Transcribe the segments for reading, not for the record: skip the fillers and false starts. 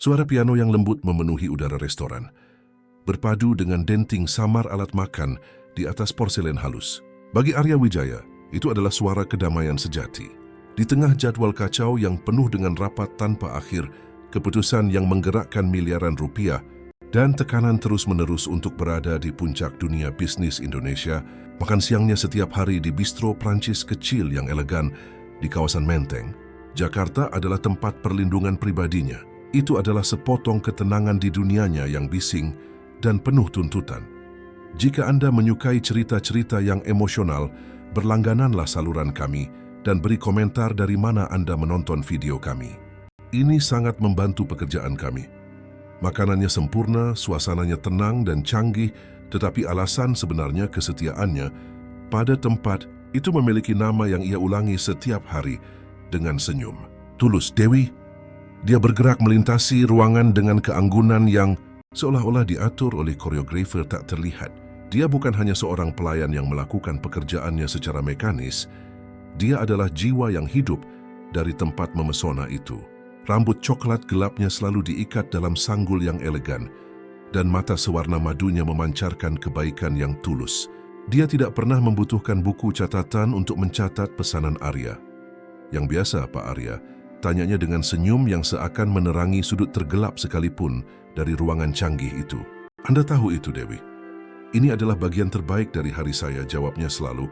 Suara piano yang lembut memenuhi udara restoran, berpadu dengan denting samar alat makan di atas porselen halus. Bagi Arya Wijaya, itu adalah suara kedamaian sejati. Di tengah jadwal kacau yang penuh dengan rapat tanpa akhir, keputusan yang menggerakkan miliaran rupiah, dan tekanan terus-menerus untuk berada di puncak dunia bisnis Indonesia, makan siangnya setiap hari di bistro Prancis kecil yang elegan di kawasan Menteng, Jakarta adalah tempat perlindungan pribadinya. Itu adalah sepotong ketenangan di dunianya yang bising dan penuh tuntutan. Jika Anda menyukai cerita-cerita yang emosional, berlanggananlah saluran kami dan beri komentar dari mana Anda menonton video kami. Ini sangat membantu pekerjaan kami. Makanannya sempurna, suasananya tenang dan canggih, tetapi alasan sebenarnya kesetiaannya pada tempat itu memiliki nama yang ia ulangi setiap hari dengan senyum. Tulus Dewi. Dia bergerak melintasi ruangan dengan keanggunan yang seolah-olah diatur oleh koreografer tak terlihat. Dia bukan hanya seorang pelayan yang melakukan pekerjaannya secara mekanis, dia adalah jiwa yang hidup dari tempat memesona itu. Rambut coklat gelapnya selalu diikat dalam sanggul yang elegan, dan mata sewarna madunya memancarkan kebaikan yang tulus. Dia tidak pernah membutuhkan buku catatan untuk mencatat pesanan Arya. Yang biasa, Pak Arya, tanyanya dengan senyum yang seakan menerangi sudut tergelap sekalipun dari ruangan canggih itu. Anda tahu itu, Dewi. Ini adalah bagian terbaik dari hari saya, jawabnya selalu,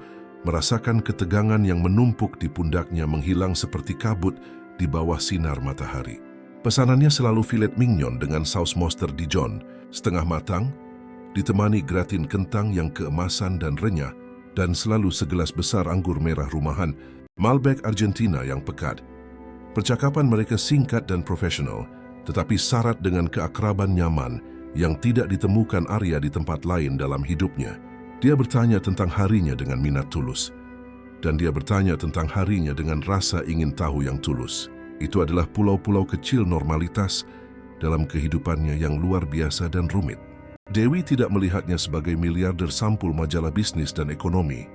merasakan ketegangan yang menumpuk di pundaknya menghilang seperti kabut di bawah sinar matahari. Pesanannya selalu filet mignon dengan saus monster Dijon, setengah matang, ditemani gratin kentang yang keemasan dan renyah, dan selalu segelas besar anggur merah rumahan, Malbec Argentina yang pekat. Percakapan mereka singkat dan profesional, tetapi syarat dengan keakraban nyaman yang tidak ditemukan Arya di tempat lain dalam hidupnya. Dia bertanya tentang harinya dengan minat tulus, dan dia bertanya tentang harinya dengan rasa ingin tahu yang tulus. Itu adalah pulau-pulau kecil normalitas dalam kehidupannya yang luar biasa dan rumit. Dewi tidak melihatnya sebagai miliarder sampul majalah bisnis dan ekonomi,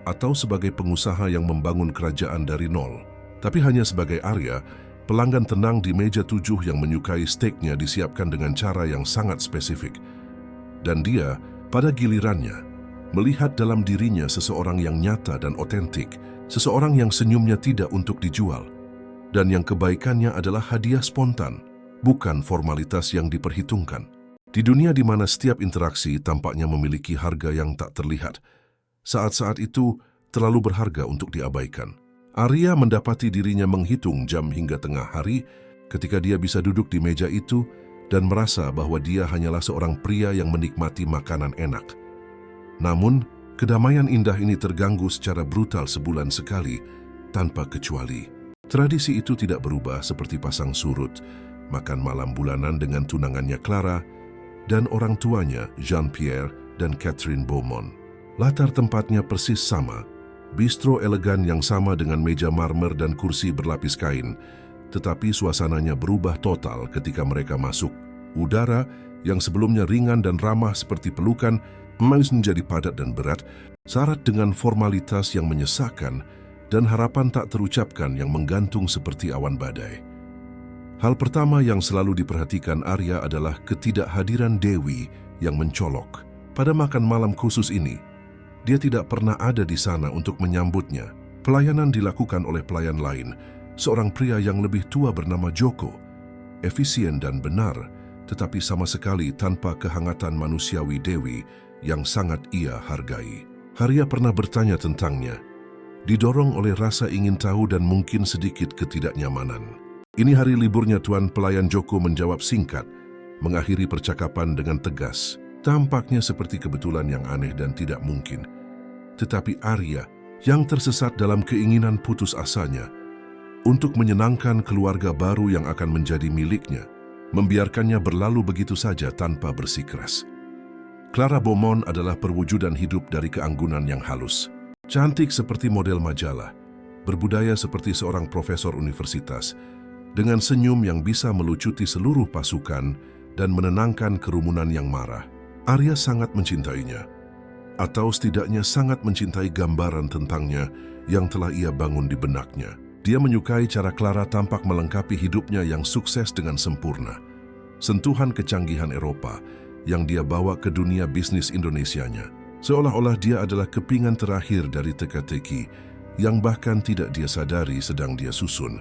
atau sebagai pengusaha yang membangun kerajaan dari nol, tapi hanya sebagai Arya, pelanggan tenang di meja 7 yang menyukai steaknya disiapkan dengan cara yang sangat spesifik. Dan dia, pada gilirannya, melihat dalam dirinya seseorang yang nyata dan otentik, seseorang yang senyumnya tidak untuk dijual, dan yang kebaikannya adalah hadiah spontan, bukan formalitas yang diperhitungkan. Di dunia di mana setiap interaksi tampaknya memiliki harga yang tak terlihat, saat-saat itu terlalu berharga untuk diabaikan. Arya mendapati dirinya menghitung jam hingga tengah hari ketika dia bisa duduk di meja itu dan merasa bahwa dia hanyalah seorang pria yang menikmati makanan enak. Namun, kedamaian indah ini terganggu secara brutal sebulan sekali, tanpa kecuali. Tradisi itu tidak berubah seperti pasang surut, makan malam bulanan dengan tunangannya Clara, dan orang tuanya Jean-Pierre dan Catherine Beaumont. Latar tempatnya persis sama, bistro elegan yang sama dengan meja marmer dan kursi berlapis kain, tetapi suasananya berubah total ketika mereka masuk. Udara yang sebelumnya ringan dan ramah seperti pelukan, menjadi padat dan berat, syarat dengan formalitas yang menyesakkan dan harapan tak terucapkan yang menggantung seperti awan badai. Hal pertama yang selalu diperhatikan Arya adalah ketidakhadiran Dewi yang mencolok. Pada makan malam khusus ini, dia tidak pernah ada di sana untuk menyambutnya. Pelayanan dilakukan oleh pelayan lain, seorang pria yang lebih tua bernama Joko. Efisien dan benar, tetapi sama sekali tanpa kehangatan manusiawi Dewi yang sangat ia hargai. Arya pernah bertanya tentangnya, didorong oleh rasa ingin tahu dan mungkin sedikit ketidaknyamanan. Ini hari liburnya Tuan, pelayan Joko menjawab singkat, mengakhiri percakapan dengan tegas. Tampaknya seperti kebetulan yang aneh dan tidak mungkin. Tetapi Arya, yang tersesat dalam keinginan putus asanya untuk menyenangkan keluarga baru yang akan menjadi miliknya, membiarkannya berlalu begitu saja tanpa bersikeras. Clara Beaumont adalah perwujudan hidup dari keanggunan yang halus. Cantik seperti model majalah, berbudaya seperti seorang profesor universitas, dengan senyum yang bisa melucuti seluruh pasukan dan menenangkan kerumunan yang marah. Arya sangat mencintainya, atau setidaknya sangat mencintai gambaran tentangnya yang telah ia bangun di benaknya. Dia menyukai cara Clara tampak melengkapi hidupnya yang sukses dengan sempurna. sentuhan kecanggihan Eropa yang dia bawa ke dunia bisnis Indonesianya. Seolah-olah dia adalah kepingan terakhir dari teka-teki yang bahkan tidak dia sadari sedang dia susun.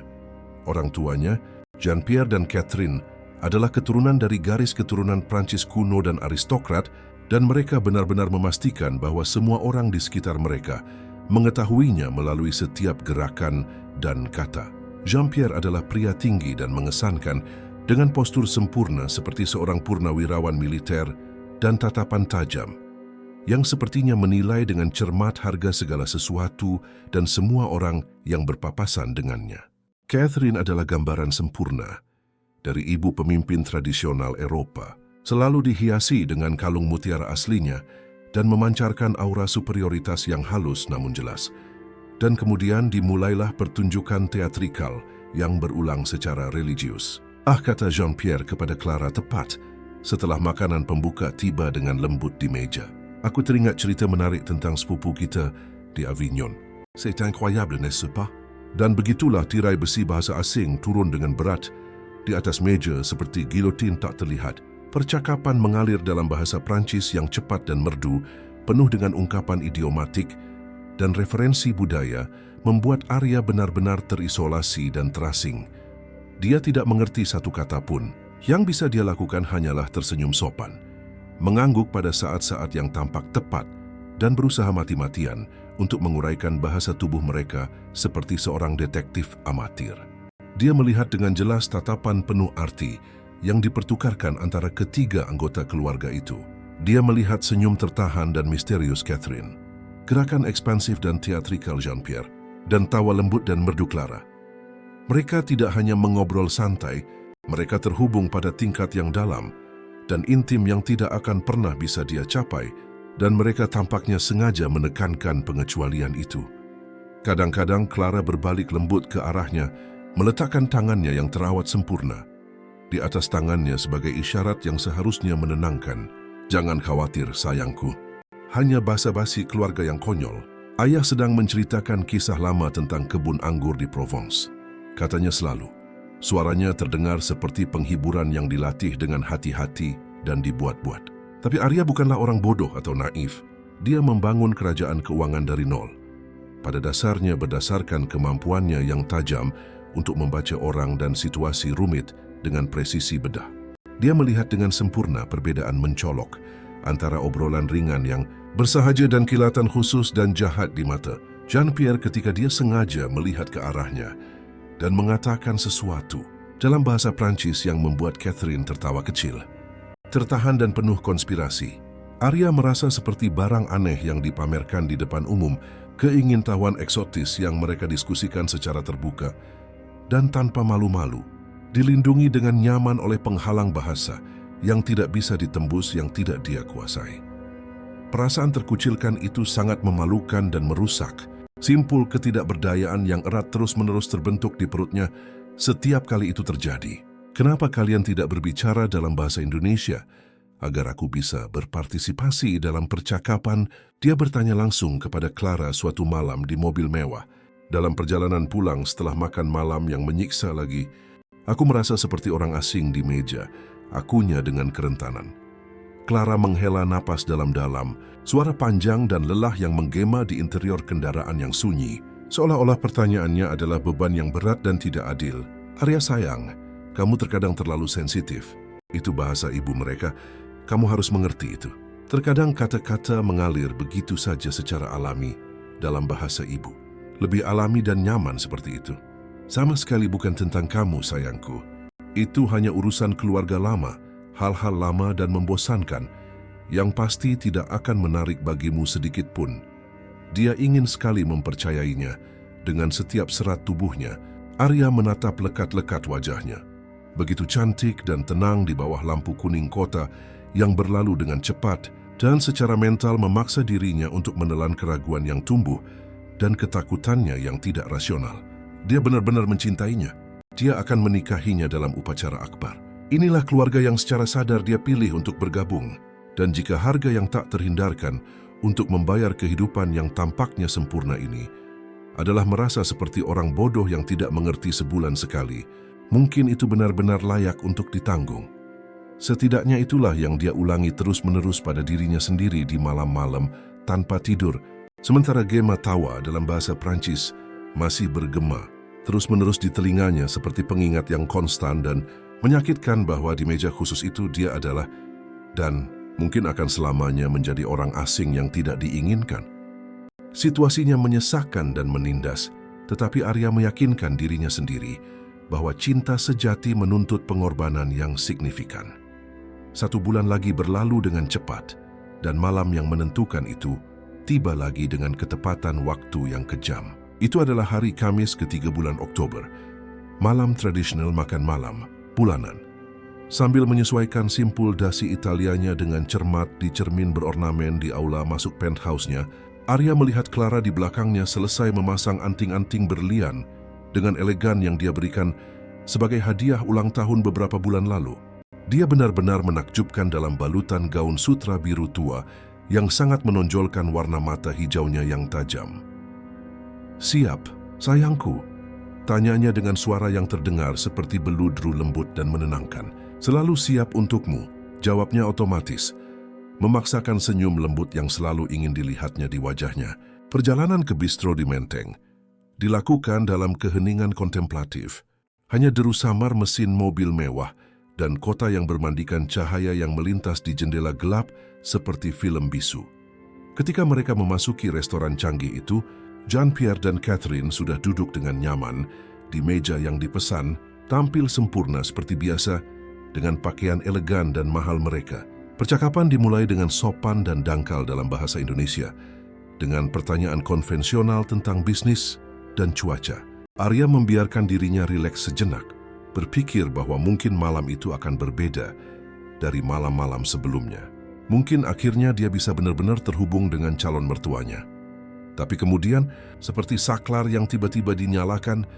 Orang tuanya, Jean-Pierre dan Catherine, adalah keturunan dari garis keturunan Prancis kuno dan aristokrat, dan mereka benar-benar memastikan bahwa semua orang di sekitar mereka mengetahuinya melalui setiap gerakan dan kata. Jean-Pierre adalah pria tinggi dan mengesankan dengan postur sempurna seperti seorang purnawirawan militer dan tatapan tajam yang sepertinya menilai dengan cermat harga segala sesuatu dan semua orang yang berpapasan dengannya. Catherine adalah gambaran sempurna dari ibu pemimpin tradisional Eropa, selalu dihiasi dengan kalung mutiara aslinya dan memancarkan aura superioritas yang halus namun jelas. Dan kemudian dimulailah pertunjukan teatrikal yang berulang secara religius. Kata Jean-Pierre kepada Clara tepat setelah makanan pembuka tiba dengan lembut di meja. Aku teringat cerita menarik tentang sepupu kita di Avignon. C'est incroyable, n'est-ce pas? Dan begitulah tirai besi bahasa asing turun dengan berat di atas meja seperti gilotin tak terlihat. Percakapan mengalir dalam bahasa Prancis yang cepat dan merdu, penuh dengan ungkapan idiomatik dan referensi budaya, membuat Arya benar-benar terisolasi dan terasing. Dia tidak mengerti satu kata pun. Yang bisa dia lakukan hanyalah tersenyum sopan, mengangguk pada saat-saat yang tampak tepat, dan berusaha mati-matian untuk menguraikan bahasa tubuh mereka seperti seorang detektif amatir. Dia melihat dengan jelas tatapan penuh arti yang dipertukarkan antara ketiga anggota keluarga itu. Dia melihat senyum tertahan dan misterius Catherine, gerakan ekspansif dan teatrikal Jean-Pierre, dan tawa lembut dan merdu Clara. Mereka tidak hanya mengobrol santai, mereka terhubung pada tingkat yang dalam dan intim yang tidak akan pernah bisa dia capai, dan mereka tampaknya sengaja menekankan pengecualian itu. Kadang-kadang Clara berbalik lembut ke arahnya, meletakkan tangannya yang terawat sempurna di atas tangannya sebagai isyarat yang seharusnya menenangkan. Jangan khawatir, sayangku. Hanya basa-basi keluarga yang konyol. Ayah sedang menceritakan kisah lama tentang kebun anggur di Provence. Katanya selalu. Suaranya terdengar seperti penghiburan yang dilatih dengan hati-hati dan dibuat-buat. Tapi Arya bukanlah orang bodoh atau naif. Dia membangun kerajaan keuangan dari nol. Pada dasarnya berdasarkan kemampuannya yang tajam untuk membaca orang dan situasi rumit dengan presisi bedah. Dia melihat dengan sempurna perbedaan mencolok antara obrolan ringan yang bersahaja dan kilatan khusus dan jahat di mata Jean-Pierre ketika dia sengaja melihat ke arahnya dan mengatakan sesuatu dalam bahasa Prancis yang membuat Catherine tertawa kecil. Tertahan dan penuh konspirasi, Arya merasa seperti barang aneh yang dipamerkan di depan umum, keingintahuan eksotis yang mereka diskusikan secara terbuka dan tanpa malu-malu, dilindungi dengan nyaman oleh penghalang bahasa yang tidak bisa ditembus yang tidak dia kuasai. Perasaan terkucilkan itu sangat memalukan dan merusak. Simpul ketidakberdayaan yang erat terus-menerus terbentuk di perutnya setiap kali itu terjadi. Kenapa kalian tidak berbicara dalam bahasa Indonesia agar aku bisa berpartisipasi dalam percakapan? Dia bertanya langsung kepada Clara suatu malam di mobil mewah. Dalam perjalanan pulang setelah makan malam yang menyiksa lagi, aku merasa seperti orang asing di meja, akunya dengan kerentanan. Clara menghela napas dalam-dalam, suara panjang dan lelah yang menggema di interior kendaraan yang sunyi. Seolah-olah pertanyaannya adalah beban yang berat dan tidak adil. Arya sayang, kamu terkadang terlalu sensitif. Itu bahasa ibu mereka, kamu harus mengerti itu. Terkadang kata-kata mengalir begitu saja secara alami dalam bahasa ibu. Lebih alami dan nyaman seperti itu. Sama sekali bukan tentang kamu, sayangku. Itu hanya urusan keluarga lama, hal-hal lama dan membosankan, yang pasti tidak akan menarik bagimu sedikit pun. Dia ingin sekali mempercayainya. Dengan setiap serat tubuhnya, Arya menatap lekat-lekat wajahnya. Begitu cantik dan tenang di bawah lampu kuning kota yang berlalu dengan cepat, dan secara mental memaksa dirinya untuk menelan keraguan yang tumbuh dan ketakutannya yang tidak rasional. Dia benar-benar mencintainya. Dia akan menikahinya dalam upacara akbar. Inilah keluarga yang secara sadar dia pilih untuk bergabung. Dan jika harga yang tak terhindarkan untuk membayar kehidupan yang tampaknya sempurna ini adalah merasa seperti orang bodoh yang tidak mengerti sebulan sekali, mungkin itu benar-benar layak untuk ditanggung. Setidaknya itulah yang dia ulangi terus-menerus pada dirinya sendiri di malam-malam tanpa tidur, sementara gema tawa dalam bahasa Prancis masih bergema terus-menerus di telinganya seperti pengingat yang konstan dan menyakitkan bahwa di meja khusus itu dia adalah dan mungkin akan selamanya menjadi orang asing yang tidak diinginkan. Situasinya menyesakkan dan menindas, tetapi Arya meyakinkan dirinya sendiri bahwa cinta sejati menuntut pengorbanan yang signifikan. 1 bulan lagi berlalu dengan cepat, dan malam yang menentukan itu tiba lagi dengan ketepatan waktu yang kejam. Itu adalah hari Kamis ketiga bulan Oktober, malam tradisional makan malam bulanan. Sambil menyesuaikan simpul dasi Italianya dengan cermat di cermin berornamen di aula masuk penthouse-nya, Arya melihat Clara di belakangnya selesai memasang anting-anting berlian dengan elegan yang dia berikan sebagai hadiah ulang tahun beberapa bulan lalu. Dia benar-benar menakjubkan dalam balutan gaun sutra biru tua yang sangat menonjolkan warna mata hijaunya yang tajam. "Siap, sayangku?" tanyanya dengan suara yang terdengar seperti beludru lembut dan menenangkan. "Selalu siap untukmu," jawabnya otomatis, memaksakan senyum lembut yang selalu ingin dilihatnya di wajahnya. Perjalanan ke bistro di Menteng dilakukan dalam keheningan kontemplatif. Hanya deru samar mesin mobil mewah dan kota yang bermandikan cahaya yang melintas di jendela gelap seperti film bisu. Ketika mereka memasuki restoran canggih itu, Jean-Pierre dan Catherine sudah duduk dengan nyaman di meja yang dipesan, tampil sempurna seperti biasa dengan pakaian elegan dan mahal mereka. Percakapan dimulai dengan sopan dan dangkal dalam bahasa Indonesia, dengan pertanyaan konvensional tentang bisnis dan cuaca. Arya membiarkan dirinya rileks sejenak, berpikir bahwa mungkin malam itu akan berbeda dari malam-malam sebelumnya. Mungkin akhirnya dia bisa benar-benar terhubung dengan calon mertuanya. Tapi kemudian, seperti saklar yang tiba-tiba dinyalakan,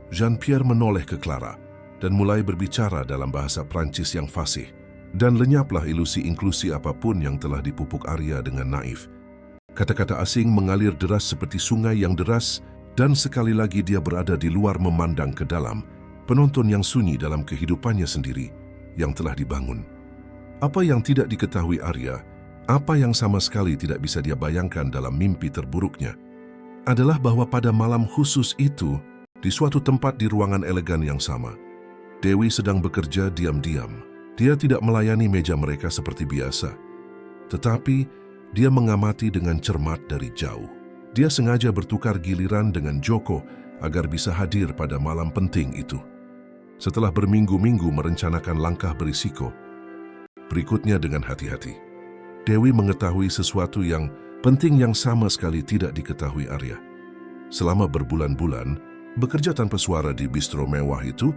Jean-Pierre menoleh ke Clara dan mulai berbicara dalam bahasa Prancis yang fasih. Dan lenyaplah ilusi inklusi apapun yang telah dipupuk Arya dengan naif. Kata-kata asing mengalir deras seperti sungai yang deras, dan sekali lagi dia berada di luar memandang ke dalam, penonton yang sunyi dalam kehidupannya sendiri yang telah dibangun. Apa yang tidak diketahui Arya, apa yang sama sekali tidak bisa dia bayangkan dalam mimpi terburuknya, adalah bahwa pada malam khusus itu, di suatu tempat di ruangan elegan yang sama, Dewi sedang bekerja diam-diam. Dia tidak melayani meja mereka seperti biasa, tetapi dia mengamati dengan cermat dari jauh. Dia sengaja bertukar giliran dengan Joko agar bisa hadir pada malam penting itu. Setelah berminggu-minggu merencanakan langkah berisiko, berikutnya dengan hati-hati, Dewi mengetahui sesuatu yang penting yang sama sekali tidak diketahui Arya. Selama berbulan-bulan bekerja tanpa suara di bistro mewah itu,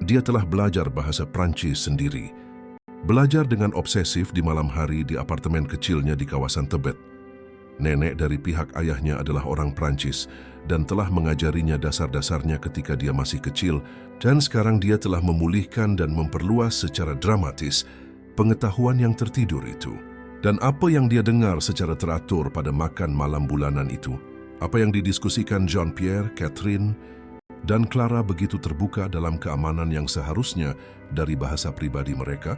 dia telah belajar bahasa Prancis sendiri. Belajar dengan obsesif di malam hari di apartemen kecilnya di kawasan Tebet. Nenek dari pihak ayahnya adalah orang Prancis dan telah mengajarinya dasar-dasarnya ketika dia masih kecil, dan sekarang dia telah memulihkan dan memperluas secara dramatis pengetahuan yang tertidur itu. Dan apa yang dia dengar secara teratur pada makan malam bulanan itu, apa yang didiskusikan Jean-Pierre, Catherine, dan Clara begitu terbuka dalam keamanan yang seharusnya dari bahasa pribadi mereka,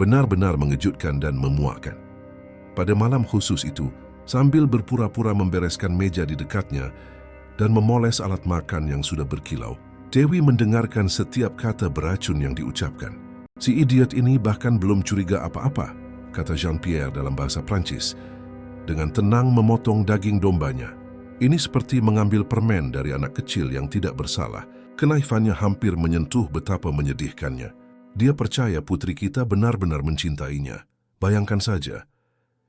benar-benar mengejutkan dan memuakkan. Pada malam khusus itu, sambil berpura-pura membereskan meja di dekatnya dan memoles alat makan yang sudah berkilau, Dewi mendengarkan setiap kata beracun yang diucapkan. "Si idiot ini bahkan belum curiga apa-apa," kata Jean-Pierre dalam bahasa Prancis, dengan tenang memotong daging dombanya. Ini seperti mengambil permen dari anak kecil yang tidak bersalah. Kenaifannya hampir menyentuh betapa menyedihkannya. Dia percaya putri kita benar-benar mencintainya. Bayangkan saja,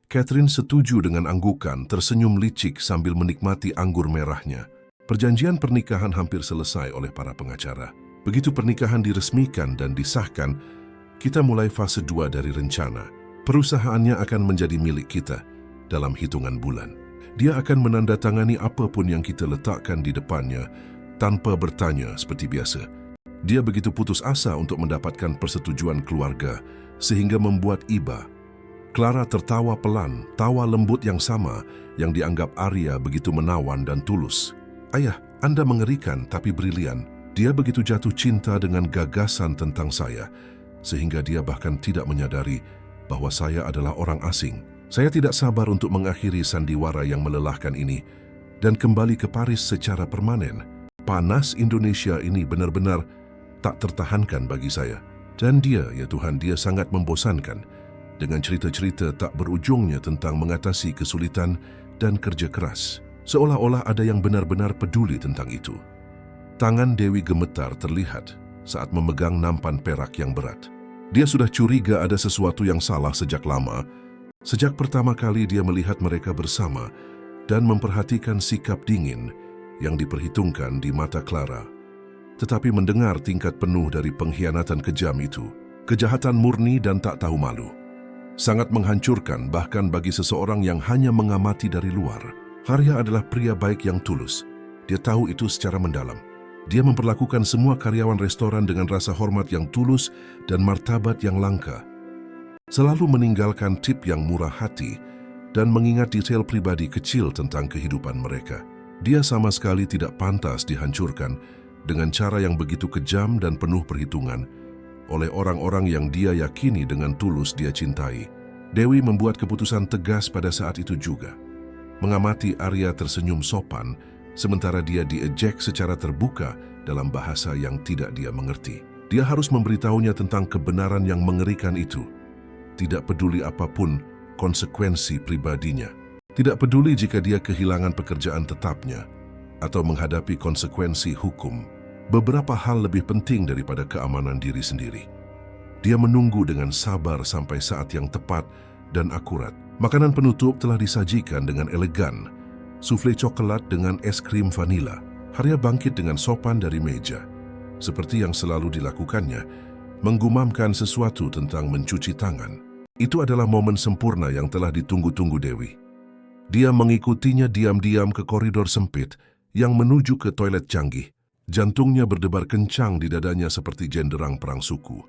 Catherine setuju dengan anggukan, tersenyum licik sambil menikmati anggur merahnya. Perjanjian pernikahan hampir selesai oleh para pengacara. Begitu pernikahan diresmikan dan disahkan, kita mulai fase 2 dari rencana. Perusahaannya akan menjadi milik kita dalam hitungan bulan. Dia akan menandatangani apapun yang kita letakkan di depannya tanpa bertanya seperti biasa. Dia begitu putus asa untuk mendapatkan persetujuan keluarga sehingga membuat iba. Clara tertawa pelan, tawa lembut yang sama yang dianggap Arya begitu menawan dan tulus. "Ayah, Anda mengerikan tapi brilian. Dia begitu jatuh cinta dengan gagasan tentang saya. sehingga dia bahkan tidak menyadari bahwa saya adalah orang asing. Saya tidak sabar untuk mengakhiri sandiwara yang melelahkan ini dan kembali ke Paris secara permanen. Panas Indonesia ini benar-benar tak tertahankan bagi saya. Dan dia, ya Tuhan, dia sangat membosankan dengan cerita-cerita tak berujungnya tentang mengatasi kesulitan dan kerja keras. Seolah-olah ada yang benar-benar peduli tentang itu. Tangan Dewi gemetar terlihat saat memegang nampan perak yang berat. Dia sudah curiga ada sesuatu yang salah sejak lama. Sejak pertama kali dia melihat mereka bersama dan memperhatikan sikap dingin yang diperhitungkan di mata Clara. Tetapi mendengar tingkat penuh dari pengkhianatan kejam itu, kejahatan murni dan tak tahu malu, sangat menghancurkan bahkan bagi seseorang yang hanya mengamati dari luar. Arya adalah pria baik yang tulus. Dia tahu itu secara mendalam. Dia memperlakukan semua karyawan restoran dengan rasa hormat yang tulus dan martabat yang langka. Selalu meninggalkan tip yang murah hati dan mengingat detail pribadi kecil tentang kehidupan mereka. Dia sama sekali tidak pantas dihancurkan dengan cara yang begitu kejam dan penuh perhitungan oleh orang-orang yang dia yakini dengan tulus dia cintai. Dewi membuat keputusan tegas pada saat itu juga. Mengamati Arya tersenyum sopan, sementara dia diejek secara terbuka dalam bahasa yang tidak dia mengerti. Dia harus memberitahunya tentang kebenaran yang mengerikan itu. Tidak peduli apapun konsekuensi pribadinya. Tidak peduli jika dia kehilangan pekerjaan tetapnya atau menghadapi konsekuensi hukum. Beberapa hal lebih penting daripada keamanan diri sendiri. Dia menunggu dengan sabar sampai saat yang tepat dan akurat. Makanan penutup telah disajikan dengan elegan. Sufle coklat dengan es krim vanila. Arya bangkit dengan sopan dari meja. Seperti yang selalu dilakukannya, menggumamkan sesuatu tentang mencuci tangan. Itu adalah momen sempurna yang telah ditunggu-tunggu Dewi. Dia mengikutinya diam-diam ke koridor sempit yang menuju ke toilet canggih. Jantungnya berdebar kencang di dadanya seperti jenderang perang suku.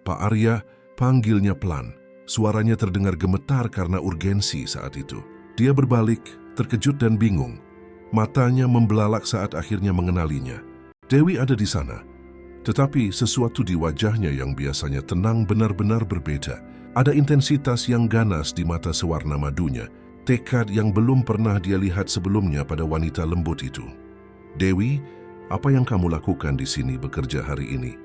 Pak Arya, panggilnya pelan. Suaranya terdengar gemetar karena urgensi saat itu. Dia berbalik, terkejut dan bingung. Matanya membelalak saat akhirnya mengenalinya. Dewi ada di sana. Tetapi sesuatu di wajahnya yang biasanya tenang benar-benar berbeda. Ada intensitas yang ganas di mata sewarna madunya. Tekad yang belum pernah dia lihat sebelumnya pada wanita lembut itu. Dewi, apa yang kamu lakukan di sini bekerja hari ini?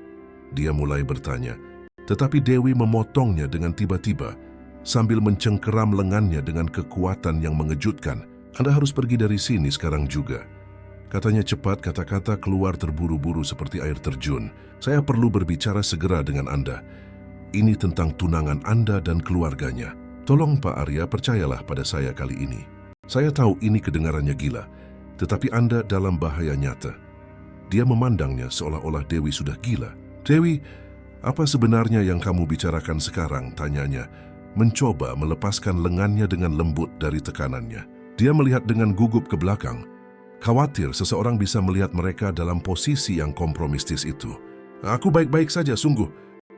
Dia mulai bertanya. Tetapi Dewi memotongnya dengan tiba-tiba sambil mencengkeram lengannya dengan kekuatan yang mengejutkan. Anda harus pergi dari sini sekarang juga. Katanya cepat, kata-kata keluar terburu-buru seperti air terjun. Saya perlu berbicara segera dengan Anda. Ini tentang tunangan Anda dan keluarganya. Tolong Pak Arya, percayalah pada saya kali ini. Saya tahu ini kedengarannya gila, tetapi Anda dalam bahaya nyata. Dia memandangnya seolah-olah Dewi sudah gila. Dewi, apa sebenarnya yang kamu bicarakan sekarang? Tanyanya, mencoba melepaskan lengannya dengan lembut dari tekanannya. Dia melihat dengan gugup ke belakang, khawatir seseorang bisa melihat mereka dalam posisi yang kompromistis itu. Aku baik-baik saja, sungguh.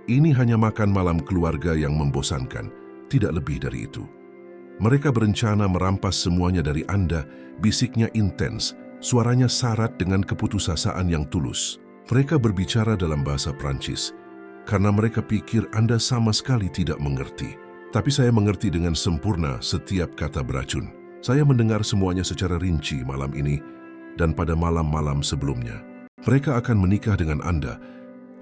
Ini hanya makan malam keluarga yang membosankan, tidak lebih dari itu. Mereka berencana merampas semuanya dari Anda, bisiknya intens, suaranya syarat dengan keputusasaan yang tulus. Mereka berbicara dalam bahasa Prancis, karena mereka pikir Anda sama sekali tidak mengerti. Tapi saya mengerti dengan sempurna setiap kata beracun. Saya mendengar semuanya secara rinci malam ini dan pada malam-malam sebelumnya. Mereka akan menikah dengan Anda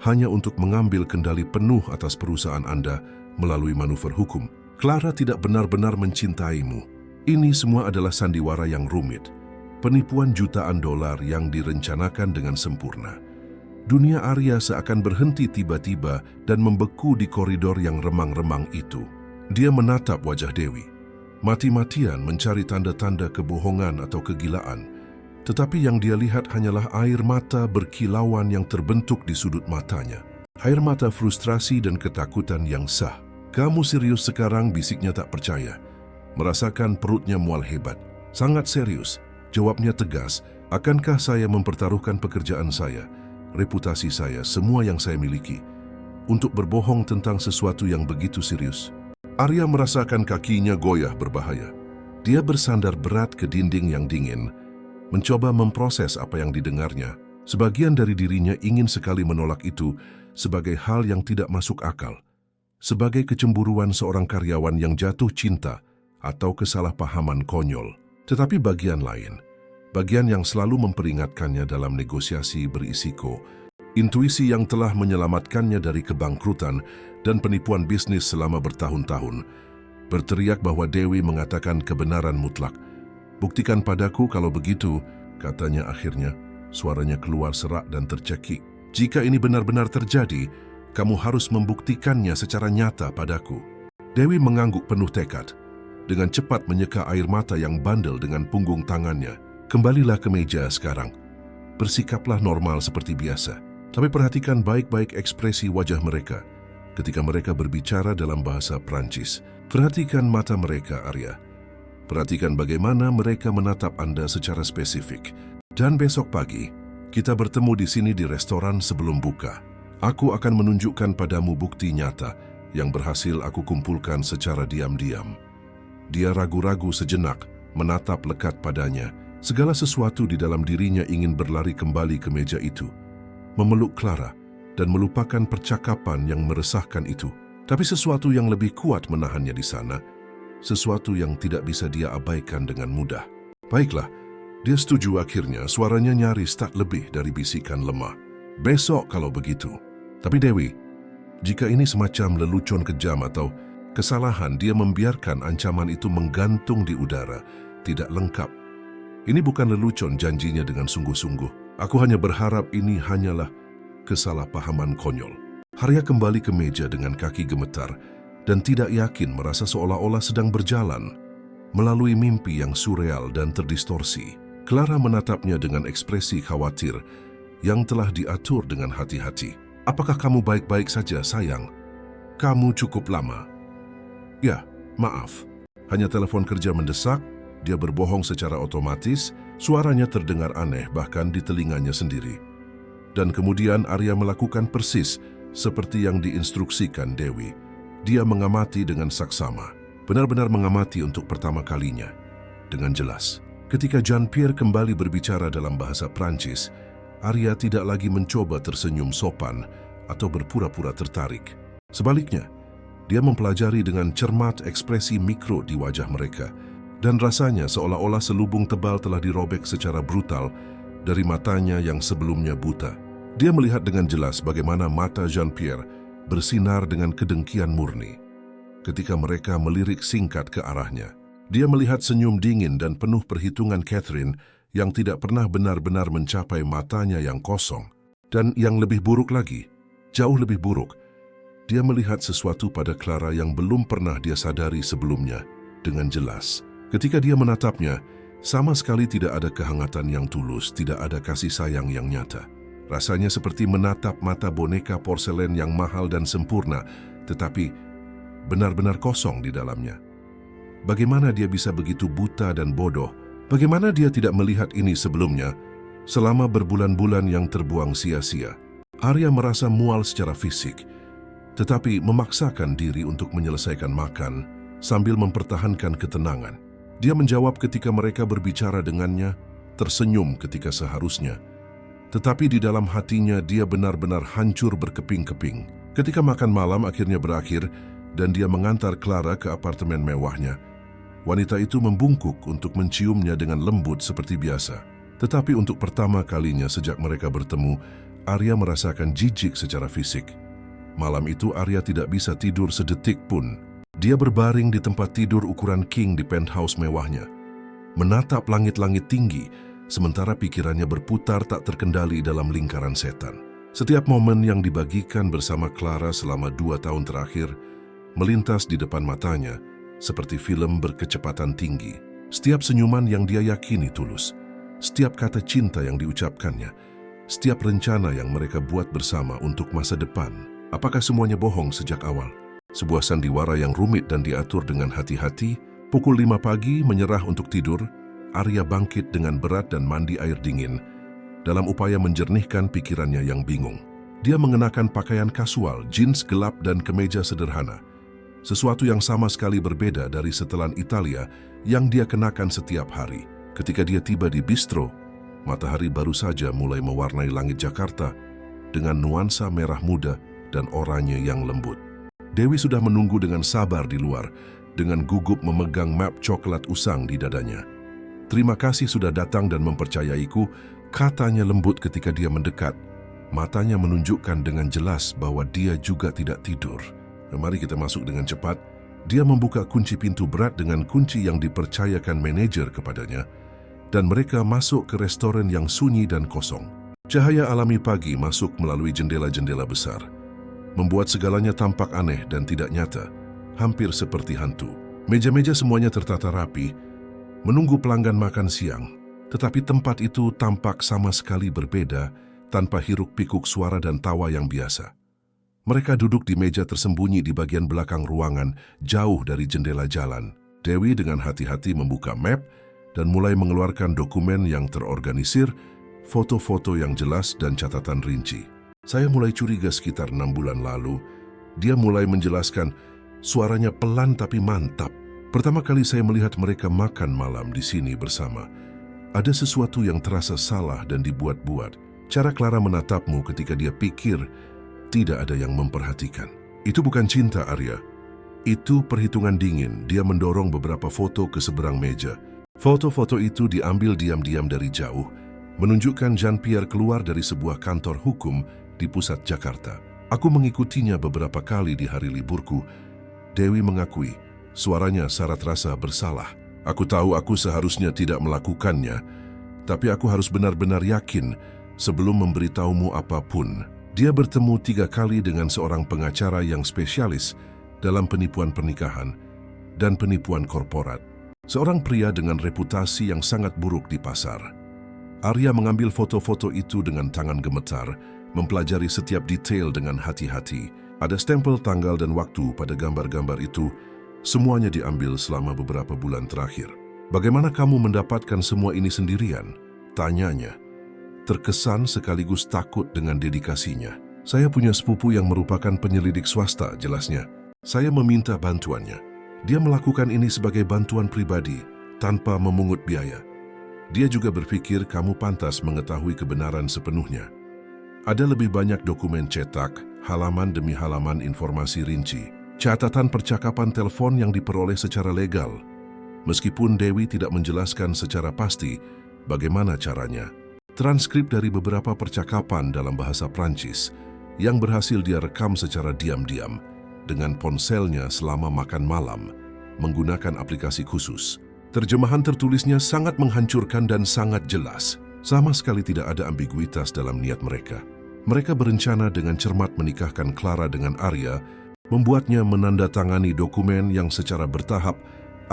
hanya untuk mengambil kendali penuh atas perusahaan Anda melalui manuver hukum. Clara tidak benar-benar mencintaimu. Ini semua adalah sandiwara yang rumit. Penipuan jutaan dolar yang direncanakan dengan sempurna. Dunia Arya seakan berhenti tiba-tiba dan membeku di koridor yang remang-remang itu. Dia menatap wajah Dewi, mati-matian mencari tanda-tanda kebohongan atau kegilaan. Tetapi yang dia lihat hanyalah air mata berkilauan yang terbentuk di sudut matanya. Air mata frustrasi dan ketakutan yang sah. Kamu serius sekarang? Bisiknya tak percaya. Merasakan perutnya mual hebat. Sangat serius. Jawabnya tegas. Akankah saya mempertaruhkan pekerjaan saya, reputasi saya, semua yang saya miliki, untuk berbohong tentang sesuatu yang begitu serius? Arya merasakan kakinya goyah berbahaya. Dia bersandar berat ke dinding yang dingin, mencoba memproses apa yang didengarnya. Sebagian dari dirinya ingin sekali menolak itu, sebagai hal yang tidak masuk akal, sebagai kecemburuan seorang karyawan yang jatuh cinta atau kesalahpahaman konyol. Tetapi bagian lain, bagian yang selalu memperingatkannya dalam negosiasi berisiko, intuisi yang telah menyelamatkannya dari kebangkrutan dan penipuan bisnis selama bertahun-tahun, berteriak bahwa Dewi mengatakan kebenaran mutlak. "Buktikan padaku kalau begitu," katanya akhirnya. Suaranya keluar serak dan tercekik. "Jika ini benar-benar terjadi, kamu harus membuktikannya secara nyata padaku." Dewi mengangguk penuh tekad. Dengan cepat menyeka air mata yang bandel dengan punggung tangannya. "Kembalilah ke meja sekarang. Bersikaplah normal seperti biasa. Tapi perhatikan baik-baik ekspresi wajah mereka ketika mereka berbicara dalam bahasa Prancis. Perhatikan mata mereka, Arya. Perhatikan bagaimana mereka menatap Anda secara spesifik. Dan besok pagi, kita bertemu di sini di restoran sebelum buka. Aku akan menunjukkan padamu bukti nyata yang berhasil aku kumpulkan secara diam-diam." Dia ragu-ragu sejenak, menatap lekat padanya. Segala sesuatu di dalam dirinya ingin berlari kembali ke meja itu, memeluk Clara, dan melupakan percakapan yang meresahkan itu. Tapi sesuatu yang lebih kuat menahannya di sana, sesuatu yang tidak bisa dia abaikan dengan mudah. "Baiklah," dia setuju akhirnya, suaranya nyaris tak lebih dari bisikan lemah. "Besok kalau begitu." Tapi Dewi, jika ini semacam lelucon kejam atau kesalahan, dia membiarkan ancaman itu menggantung di udara, tidak lengkap. "Ini bukan lelucon," janjinya dengan sungguh-sungguh. "Aku hanya berharap ini hanyalah kesalahpahaman konyol." Arya kembali ke meja dengan kaki gemetar dan tidak yakin, merasa seolah-olah sedang berjalan melalui mimpi yang surreal dan terdistorsi. Clara menatapnya dengan ekspresi khawatir yang telah diatur dengan hati-hati. "Apakah kamu baik-baik saja, sayang? Kamu cukup lama." "Ya, maaf. Hanya telepon kerja mendesak." Dia berbohong secara otomatis, suaranya terdengar aneh bahkan di telinganya sendiri. Dan kemudian Arya melakukan persis seperti yang diinstruksikan Dewi. Dia mengamati dengan saksama, benar-benar mengamati untuk pertama kalinya. Dengan jelas, ketika Jean-Pierre kembali berbicara dalam bahasa Prancis, Arya tidak lagi mencoba tersenyum sopan atau berpura-pura tertarik. Sebaliknya, dia mempelajari dengan cermat ekspresi mikro di wajah mereka, dan rasanya seolah-olah selubung tebal telah dirobek secara brutal dari matanya yang sebelumnya buta. Dia melihat dengan jelas bagaimana mata Jean-Pierre bersinar dengan kedengkian murni. Ketika mereka melirik singkat ke arahnya, dia melihat senyum dingin dan penuh perhitungan Catherine yang tidak pernah benar-benar mencapai matanya yang kosong. Dan yang lebih buruk lagi, jauh lebih buruk, dia melihat sesuatu pada Clara yang belum pernah dia sadari sebelumnya dengan jelas. Ketika dia menatapnya, sama sekali tidak ada kehangatan yang tulus, tidak ada kasih sayang yang nyata. Rasanya seperti menatap mata boneka porselen yang mahal dan sempurna, tetapi benar-benar kosong di dalamnya. Bagaimana dia bisa begitu buta dan bodoh? Bagaimana dia tidak melihat ini sebelumnya, selama berbulan-bulan yang terbuang sia-sia? Arya merasa mual secara fisik, tetapi memaksakan diri untuk menyelesaikan makan sambil mempertahankan ketenangan. Dia menjawab ketika mereka berbicara dengannya, tersenyum ketika seharusnya. Tetapi di dalam hatinya dia benar-benar hancur berkeping-keping. Ketika makan malam akhirnya berakhir dan dia mengantar Clara ke apartemen mewahnya, wanita itu membungkuk untuk menciumnya dengan lembut seperti biasa. Tetapi untuk pertama kalinya sejak mereka bertemu, Arya merasakan jijik secara fisik. Malam itu Arya tidak bisa tidur sedetik pun. Dia berbaring di tempat tidur ukuran king di penthouse mewahnya, menatap langit-langit tinggi, sementara pikirannya berputar tak terkendali dalam lingkaran setan. Setiap momen yang dibagikan bersama Clara selama 2 tahun terakhir melintas di depan matanya seperti film berkecepatan tinggi. Setiap senyuman yang dia yakini tulus, setiap kata cinta yang diucapkannya, setiap rencana yang mereka buat bersama untuk masa depan. Apakah semuanya bohong sejak awal? Sebuah sandiwara yang rumit dan diatur dengan hati-hati. Pukul 5 pagi menyerah untuk tidur, Arya bangkit dengan berat dan mandi air dingin dalam upaya menjernihkan pikirannya yang bingung. Dia mengenakan pakaian kasual, jeans gelap dan kemeja sederhana. Sesuatu yang sama sekali berbeda dari setelan Italia yang dia kenakan setiap hari. Ketika dia tiba di bistro, matahari baru saja mulai mewarnai langit Jakarta dengan nuansa merah muda dan oranye yang lembut. Dewi sudah menunggu dengan sabar di luar, dengan gugup memegang map coklat usang di dadanya. "Terima kasih sudah datang dan mempercayaiku," katanya lembut ketika dia mendekat. Matanya menunjukkan dengan jelas bahwa dia juga tidak tidur. "Mari kita masuk dengan cepat." Dia membuka kunci pintu berat dengan kunci yang dipercayakan manajer kepadanya, dan mereka masuk ke restoran yang sunyi dan kosong. Cahaya alami pagi masuk melalui jendela-jendela besar, membuat segalanya tampak aneh dan tidak nyata, hampir seperti hantu. Meja-meja semuanya tertata rapi, menunggu pelanggan makan siang. Tetapi tempat itu tampak sama sekali berbeda, tanpa hiruk-pikuk suara dan tawa yang biasa. Mereka duduk di meja tersembunyi di bagian belakang ruangan, jauh dari jendela jalan. Dewi dengan hati-hati membuka map dan mulai mengeluarkan dokumen yang terorganisir, foto-foto yang jelas dan catatan rinci. "Saya mulai curiga sekitar 6 bulan lalu." Dia mulai menjelaskan, suaranya pelan tapi mantap. "Pertama kali saya melihat mereka makan malam di sini bersama. Ada sesuatu yang terasa salah dan dibuat-buat. Cara Clara menatapmu ketika dia pikir tidak ada yang memperhatikan. Itu bukan cinta, Arya. Itu perhitungan dingin." Dia mendorong beberapa foto ke seberang meja. Foto-foto itu diambil diam-diam dari jauh, menunjukkan Jean-Pierre keluar dari sebuah kantor hukum di pusat Jakarta. "Aku mengikutinya beberapa kali di hari liburku." Dewi mengakui, suaranya syarat rasa bersalah. "Aku tahu aku seharusnya tidak melakukannya, tapi aku harus benar-benar yakin sebelum memberitahumu apapun." Dia bertemu 3 kali dengan seorang pengacara yang spesialis dalam penipuan pernikahan dan penipuan korporat. Seorang pria dengan reputasi yang sangat buruk di pasar. Arya mengambil foto-foto itu dengan tangan gemetar, mempelajari setiap detail dengan hati-hati. Ada stempel tanggal dan waktu pada gambar-gambar itu. Semuanya diambil selama beberapa bulan terakhir. "Bagaimana kamu mendapatkan semua ini sendirian?" tanyanya. Terkesan sekaligus takut dengan dedikasinya. "Saya punya sepupu yang merupakan penyelidik swasta," jelasnya. "Saya meminta bantuannya. Dia melakukan ini sebagai bantuan pribadi, tanpa memungut biaya. Dia juga berpikir kamu pantas mengetahui kebenaran sepenuhnya. Ada lebih banyak dokumen cetak, halaman demi halaman informasi rinci, catatan percakapan telepon yang diperoleh secara legal. Meskipun Dewi tidak menjelaskan secara pasti bagaimana caranya, transkrip dari beberapa percakapan dalam bahasa Prancis yang berhasil dia rekam secara diam-diam dengan ponselnya selama makan malam menggunakan aplikasi khusus. Terjemahan tertulisnya sangat menghancurkan dan sangat jelas. Sama sekali tidak ada ambiguitas dalam niat mereka. Mereka berencana dengan cermat menikahkan Clara dengan Arya, membuatnya menandatangani dokumen yang secara bertahap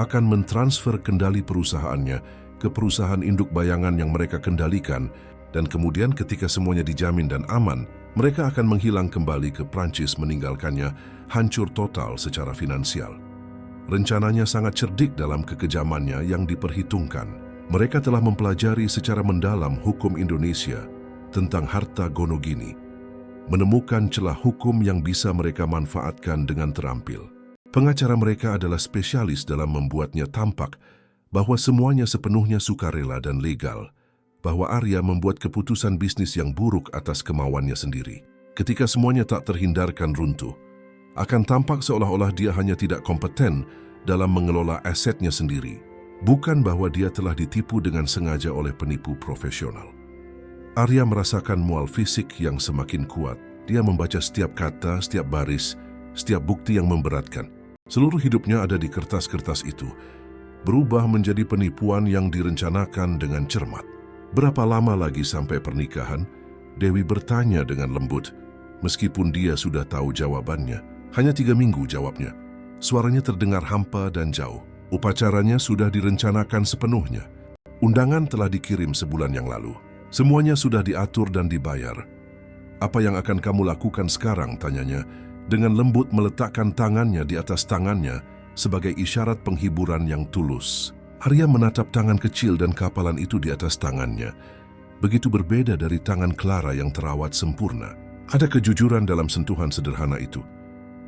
akan mentransfer kendali perusahaannya ke perusahaan induk bayangan yang mereka kendalikan, dan kemudian ketika semuanya dijamin dan aman, mereka akan menghilang kembali ke Prancis meninggalkannya hancur total secara finansial. Rencananya sangat cerdik dalam kekejamannya yang diperhitungkan. Mereka telah mempelajari secara mendalam hukum Indonesia tentang harta gonogini, menemukan celah hukum yang bisa mereka manfaatkan dengan terampil. Pengacara mereka adalah spesialis dalam membuatnya tampak bahwa semuanya sepenuhnya sukarela dan legal, bahwa Arya membuat keputusan bisnis yang buruk atas kemauannya sendiri. Ketika semuanya tak terhindarkan runtuh, akan tampak seolah-olah dia hanya tidak kompeten dalam mengelola asetnya sendiri, bukan bahwa dia telah ditipu dengan sengaja oleh penipu profesional. Arya merasakan mual fisik yang semakin kuat. Dia membaca setiap kata, setiap baris, setiap bukti yang memberatkan. Seluruh hidupnya ada di kertas-kertas itu, berubah menjadi penipuan yang direncanakan dengan cermat. "Berapa lama lagi sampai pernikahan?" Dewi bertanya dengan lembut, meskipun dia sudah tahu jawabannya. "Hanya 3 minggu," jawabnya. Suaranya terdengar hampa dan jauh. "Upacaranya sudah direncanakan sepenuhnya. Undangan telah dikirim sebulan yang lalu. Semuanya sudah diatur dan dibayar." "Apa yang akan kamu lakukan sekarang?" tanyanya, dengan lembut meletakkan tangannya di atas tangannya sebagai isyarat penghiburan yang tulus. Arya menatap tangan kecil dan kapalan itu di atas tangannya. Begitu berbeda dari tangan Clara yang terawat sempurna. Ada kejujuran dalam sentuhan sederhana itu.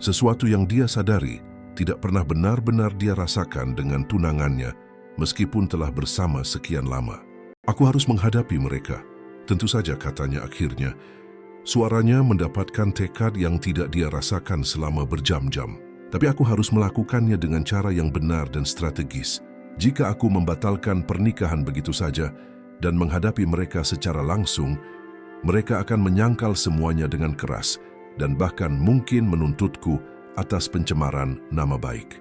Sesuatu yang dia sadari tidak pernah benar-benar dia rasakan dengan tunangannya, meskipun telah bersama sekian lama. "Aku harus menghadapi mereka." "Tentu saja," katanya akhirnya. Suaranya mendapatkan tekad yang tidak dia rasakan selama berjam-jam. Tapi aku harus melakukannya dengan cara yang benar dan strategis. Jika aku membatalkan pernikahan begitu saja dan menghadapi mereka secara langsung, mereka akan menyangkal semuanya dengan keras dan bahkan mungkin menuntutku atas pencemaran nama baik.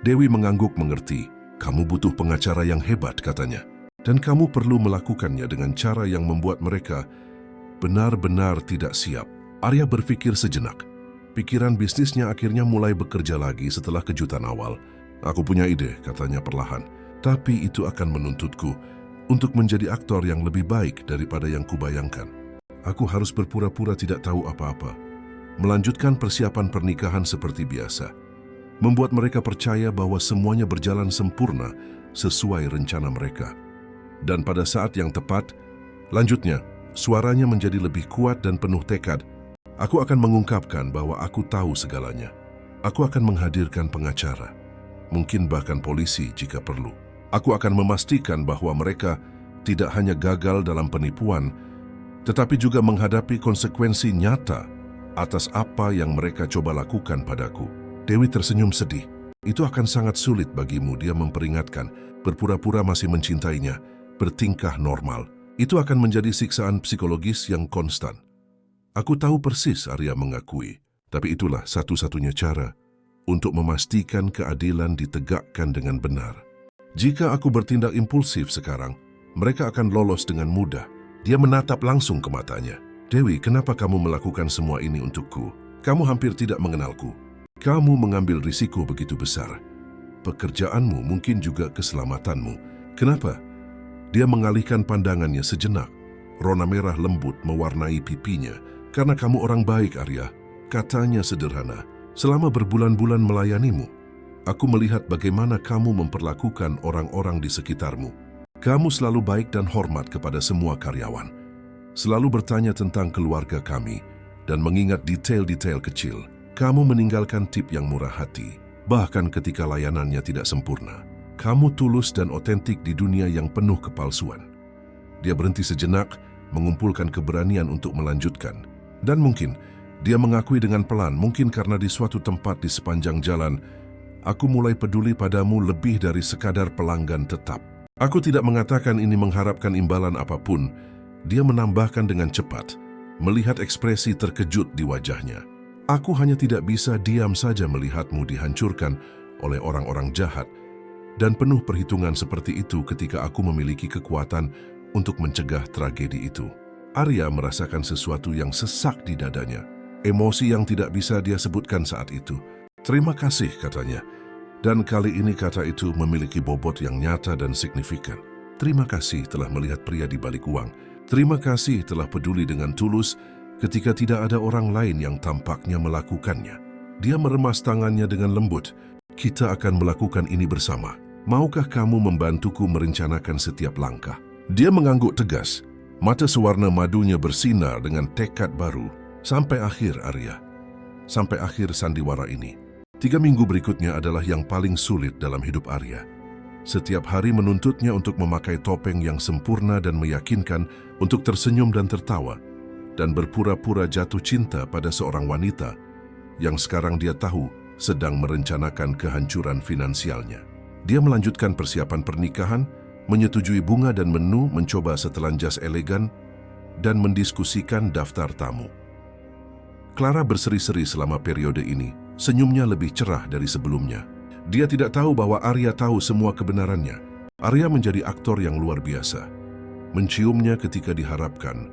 Dewi mengangguk mengerti. Kamu butuh pengacara yang hebat, katanya. Dan kamu perlu melakukannya dengan cara yang membuat mereka benar-benar tidak siap. Arya berpikir sejenak. Pikiran bisnisnya akhirnya mulai bekerja lagi setelah kejutan awal. Aku punya ide, katanya perlahan. Tapi itu akan menuntutku untuk menjadi aktor yang lebih baik daripada yang kubayangkan. Aku harus berpura-pura tidak tahu apa-apa. Melanjutkan persiapan pernikahan seperti biasa. Membuat mereka percaya bahwa semuanya berjalan sempurna sesuai rencana mereka. Dan pada saat yang tepat, lanjutnya, suaranya menjadi lebih kuat dan penuh tekad. Aku akan mengungkapkan bahwa aku tahu segalanya. Aku akan menghadirkan pengacara, mungkin bahkan polisi jika perlu. Aku akan memastikan bahwa mereka tidak hanya gagal dalam penipuan, tetapi juga menghadapi konsekuensi nyata atas apa yang mereka coba lakukan padaku. Dewi tersenyum sedih. Itu akan sangat sulit bagimu, dia memperingatkan. Berpura-pura masih mencintainya, bertingkah normal. Itu akan menjadi siksaan psikologis yang konstan. Aku tahu persis, Arya mengakui. Tapi itulah satu-satunya cara untuk memastikan keadilan ditegakkan dengan benar. Jika aku bertindak impulsif sekarang, mereka akan lolos dengan mudah. Dia menatap langsung ke matanya. Dewi, kenapa kamu melakukan semua ini untukku? Kamu hampir tidak mengenalku. Kamu mengambil risiko begitu besar. Pekerjaanmu mungkin juga keselamatanmu. Kenapa? Dia mengalihkan pandangannya sejenak. Rona merah lembut mewarnai pipinya. Karena kamu orang baik, Arya. Katanya sederhana. Selama berbulan-bulan melayanimu, aku melihat bagaimana kamu memperlakukan orang-orang di sekitarmu. Kamu selalu baik dan hormat kepada semua karyawan. Selalu bertanya tentang keluarga kami dan mengingat detail-detail kecil. Kamu meninggalkan tip yang murah hati, bahkan ketika layanannya tidak sempurna. Kamu tulus dan otentik di dunia yang penuh kepalsuan. Dia berhenti sejenak, mengumpulkan keberanian untuk melanjutkan. Dan mungkin dia mengakui dengan pelan, mungkin karena di suatu tempat di sepanjang jalan, aku mulai peduli padamu lebih dari sekadar pelanggan tetap. Aku tidak mengatakan ini mengharapkan imbalan apapun. Dia menambahkan dengan cepat, melihat ekspresi terkejut di wajahnya. Aku hanya tidak bisa diam saja melihatmu dihancurkan oleh orang-orang jahat dan penuh perhitungan seperti itu ketika aku memiliki kekuatan untuk mencegah tragedi itu. Arya merasakan sesuatu yang sesak di dadanya, emosi yang tidak bisa dia sebutkan saat itu. Terima kasih, katanya. Dan kali ini kata itu memiliki bobot yang nyata dan signifikan. Terima kasih telah melihat pria di balik uang. Terima kasih telah peduli dengan tulus ketika tidak ada orang lain yang tampaknya melakukannya. Dia meremas tangannya dengan lembut. Kita akan melakukan ini bersama. Maukah kamu membantuku merencanakan setiap langkah? Dia mengangguk tegas. Mata sewarna madunya bersinar dengan tekad baru. Sampai akhir, Arya. Sampai akhir sandiwara ini. 3 minggu berikutnya adalah yang paling sulit dalam hidup Arya. Setiap hari menuntutnya untuk memakai topeng yang sempurna dan meyakinkan, untuk tersenyum dan tertawa, dan berpura-pura jatuh cinta pada seorang wanita yang sekarang dia tahu sedang merencanakan kehancuran finansialnya. Dia melanjutkan persiapan pernikahan, menyetujui bunga dan menu, mencoba setelan jas elegan, dan mendiskusikan daftar tamu. Clara berseri-seri selama periode ini, senyumnya lebih cerah dari sebelumnya. Dia tidak tahu bahwa Arya tahu semua kebenarannya. Arya menjadi aktor yang luar biasa. Menciumnya ketika diharapkan,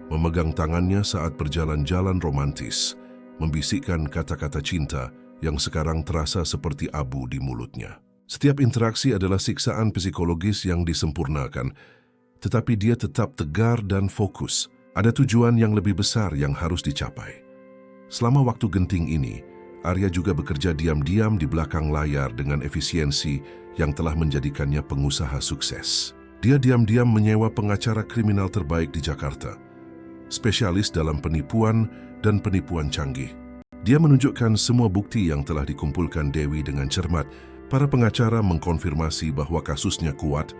memegang tangannya saat berjalan-jalan romantis, membisikkan kata-kata cinta yang sekarang terasa seperti abu di mulutnya. Setiap interaksi adalah siksaan psikologis yang disempurnakan, tetapi dia tetap tegar dan fokus. Ada tujuan yang lebih besar yang harus dicapai. Selama waktu genting ini, Arya juga bekerja diam-diam di belakang layar dengan efisiensi yang telah menjadikannya pengusaha sukses. Dia diam-diam menyewa pengacara kriminal terbaik di Jakarta, spesialis dalam penipuan dan penipuan canggih. Dia menunjukkan semua bukti yang telah dikumpulkan Dewi dengan cermat. Para pengacara mengkonfirmasi bahwa kasusnya kuat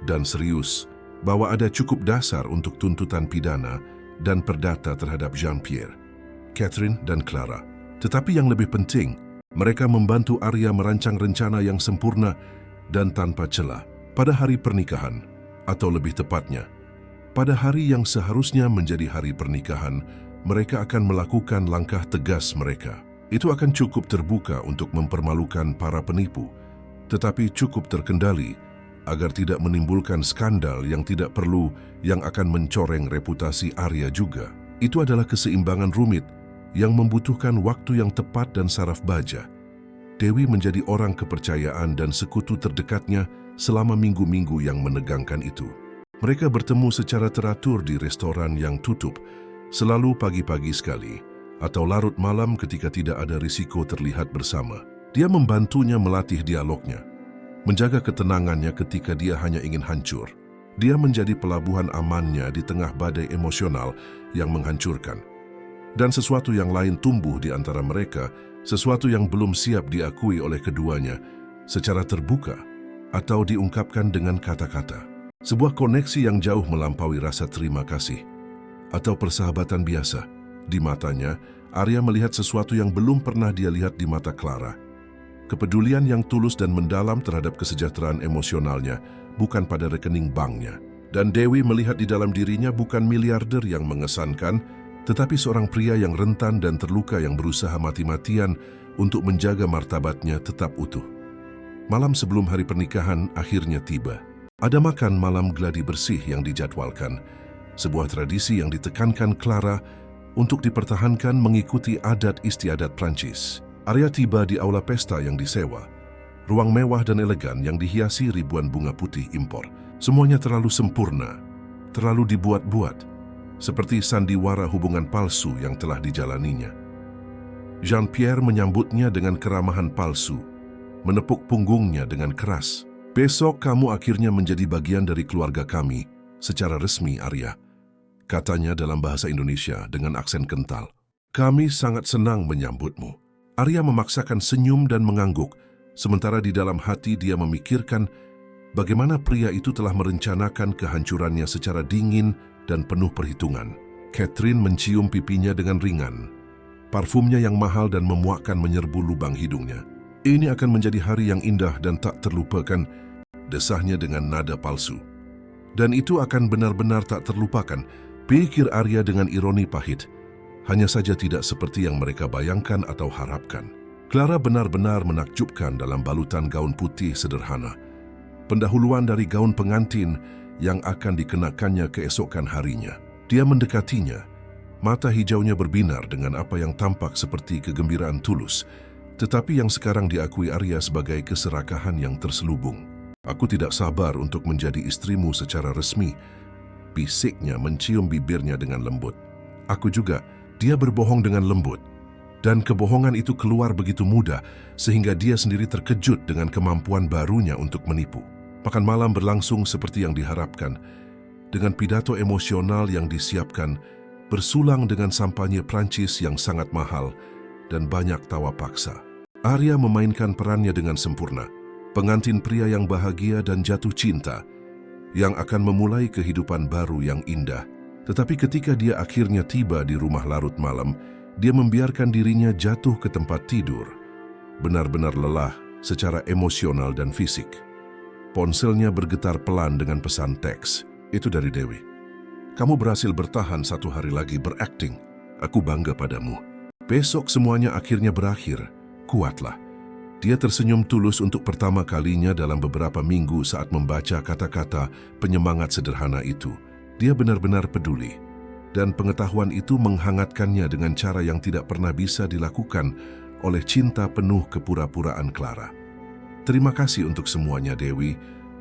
dan serius, bahwa ada cukup dasar untuk tuntutan pidana dan perdata terhadap Jean-Pierre, Catherine, dan Clara. Tetapi yang lebih penting, mereka membantu Arya merancang rencana yang sempurna dan tanpa celah. Pada hari pernikahan, atau lebih tepatnya, pada hari yang seharusnya menjadi hari pernikahan, mereka akan melakukan langkah tegas mereka. Itu akan cukup terbuka untuk mempermalukan para penipu, tetapi cukup terkendali agar tidak menimbulkan skandal yang tidak perlu yang akan mencoreng reputasi Arya juga. Itu adalah keseimbangan rumit yang membutuhkan waktu yang tepat dan saraf baja. Dewi menjadi orang kepercayaan dan sekutu terdekatnya selama minggu-minggu yang menegangkan itu. Mereka bertemu secara teratur di restoran yang tutup, selalu pagi-pagi sekali, atau larut malam ketika tidak ada risiko terlihat bersama. Dia membantunya melatih dialognya, menjaga ketenangannya ketika dia hanya ingin hancur. Dia menjadi pelabuhan amannya di tengah badai emosional yang menghancurkan. Dan sesuatu yang lain tumbuh di antara mereka, sesuatu yang belum siap diakui oleh keduanya secara terbuka atau diungkapkan dengan kata-kata. Sebuah koneksi yang jauh melampaui rasa terima kasih atau persahabatan biasa. Di matanya, Arya melihat sesuatu yang belum pernah dia lihat di mata Clara. Kepedulian yang tulus dan mendalam terhadap kesejahteraan emosionalnya, bukan pada rekening banknya. Dan Dewi melihat di dalam dirinya bukan miliarder yang mengesankan, tetapi seorang pria yang rentan dan terluka yang berusaha mati-matian untuk menjaga martabatnya tetap utuh. Malam sebelum hari pernikahan akhirnya tiba. Ada makan malam gladi bersih yang dijadwalkan, sebuah tradisi yang ditekankan Clara untuk dipertahankan mengikuti adat istiadat Prancis. Arya tiba di aula pesta yang disewa, ruang mewah dan elegan yang dihiasi ribuan bunga putih impor. Semuanya terlalu sempurna, terlalu dibuat-buat, seperti sandiwara hubungan palsu yang telah dijalaninya. Jean-Pierre menyambutnya dengan keramahan palsu, menepuk punggungnya dengan keras. "Besok kamu akhirnya menjadi bagian dari keluarga kami, secara resmi, Arya," katanya dalam bahasa Indonesia dengan aksen kental. "Kami sangat senang menyambutmu." Arya memaksakan senyum dan mengangguk, sementara di dalam hati dia memikirkan bagaimana pria itu telah merencanakan kehancurannya secara dingin dan penuh perhitungan. Catherine mencium pipinya dengan ringan. Parfumnya yang mahal dan memuakkan menyerbu lubang hidungnya. "Ini akan menjadi hari yang indah dan tak terlupakan," desahnya dengan nada palsu. "Dan itu akan benar-benar tak terlupakan," pikir Arya dengan ironi pahit. Hanya saja tidak seperti yang mereka bayangkan atau harapkan. Clara benar-benar menakjubkan dalam balutan gaun putih sederhana. Pendahuluan dari gaun pengantin yang akan dikenakannya keesokan harinya. Dia mendekatinya. Mata hijaunya berbinar dengan apa yang tampak seperti kegembiraan tulus, tetapi yang sekarang diakui Arya sebagai keserakahan yang terselubung. "Aku tidak sabar untuk menjadi istrimu secara resmi," bisiknya mencium bibirnya dengan lembut. "Aku juga." Dia berbohong dengan lembut, dan kebohongan itu keluar begitu mudah sehingga dia sendiri terkejut dengan kemampuan barunya untuk menipu. Makan malam berlangsung seperti yang diharapkan, dengan pidato emosional yang disiapkan, bersulang dengan sampanye Prancis yang sangat mahal dan banyak tawa paksa. Arya memainkan perannya dengan sempurna, pengantin pria yang bahagia dan jatuh cinta, yang akan memulai kehidupan baru yang indah. Tetapi ketika dia akhirnya tiba di rumah larut malam, dia membiarkan dirinya jatuh ke tempat tidur, benar-benar lelah secara emosional dan fisik. Ponselnya bergetar pelan dengan pesan teks. Itu dari Dewi. "Kamu berhasil bertahan 1 hari lagi berakting. Aku bangga padamu. Besok semuanya akhirnya berakhir. Kuatlah." Dia tersenyum tulus untuk pertama kalinya dalam beberapa minggu saat membaca kata-kata penyemangat sederhana itu. Dia benar-benar peduli, dan pengetahuan itu menghangatkannya dengan cara yang tidak pernah bisa dilakukan oleh cinta penuh kepura-puraan Clara. "Terima kasih untuk semuanya, Dewi."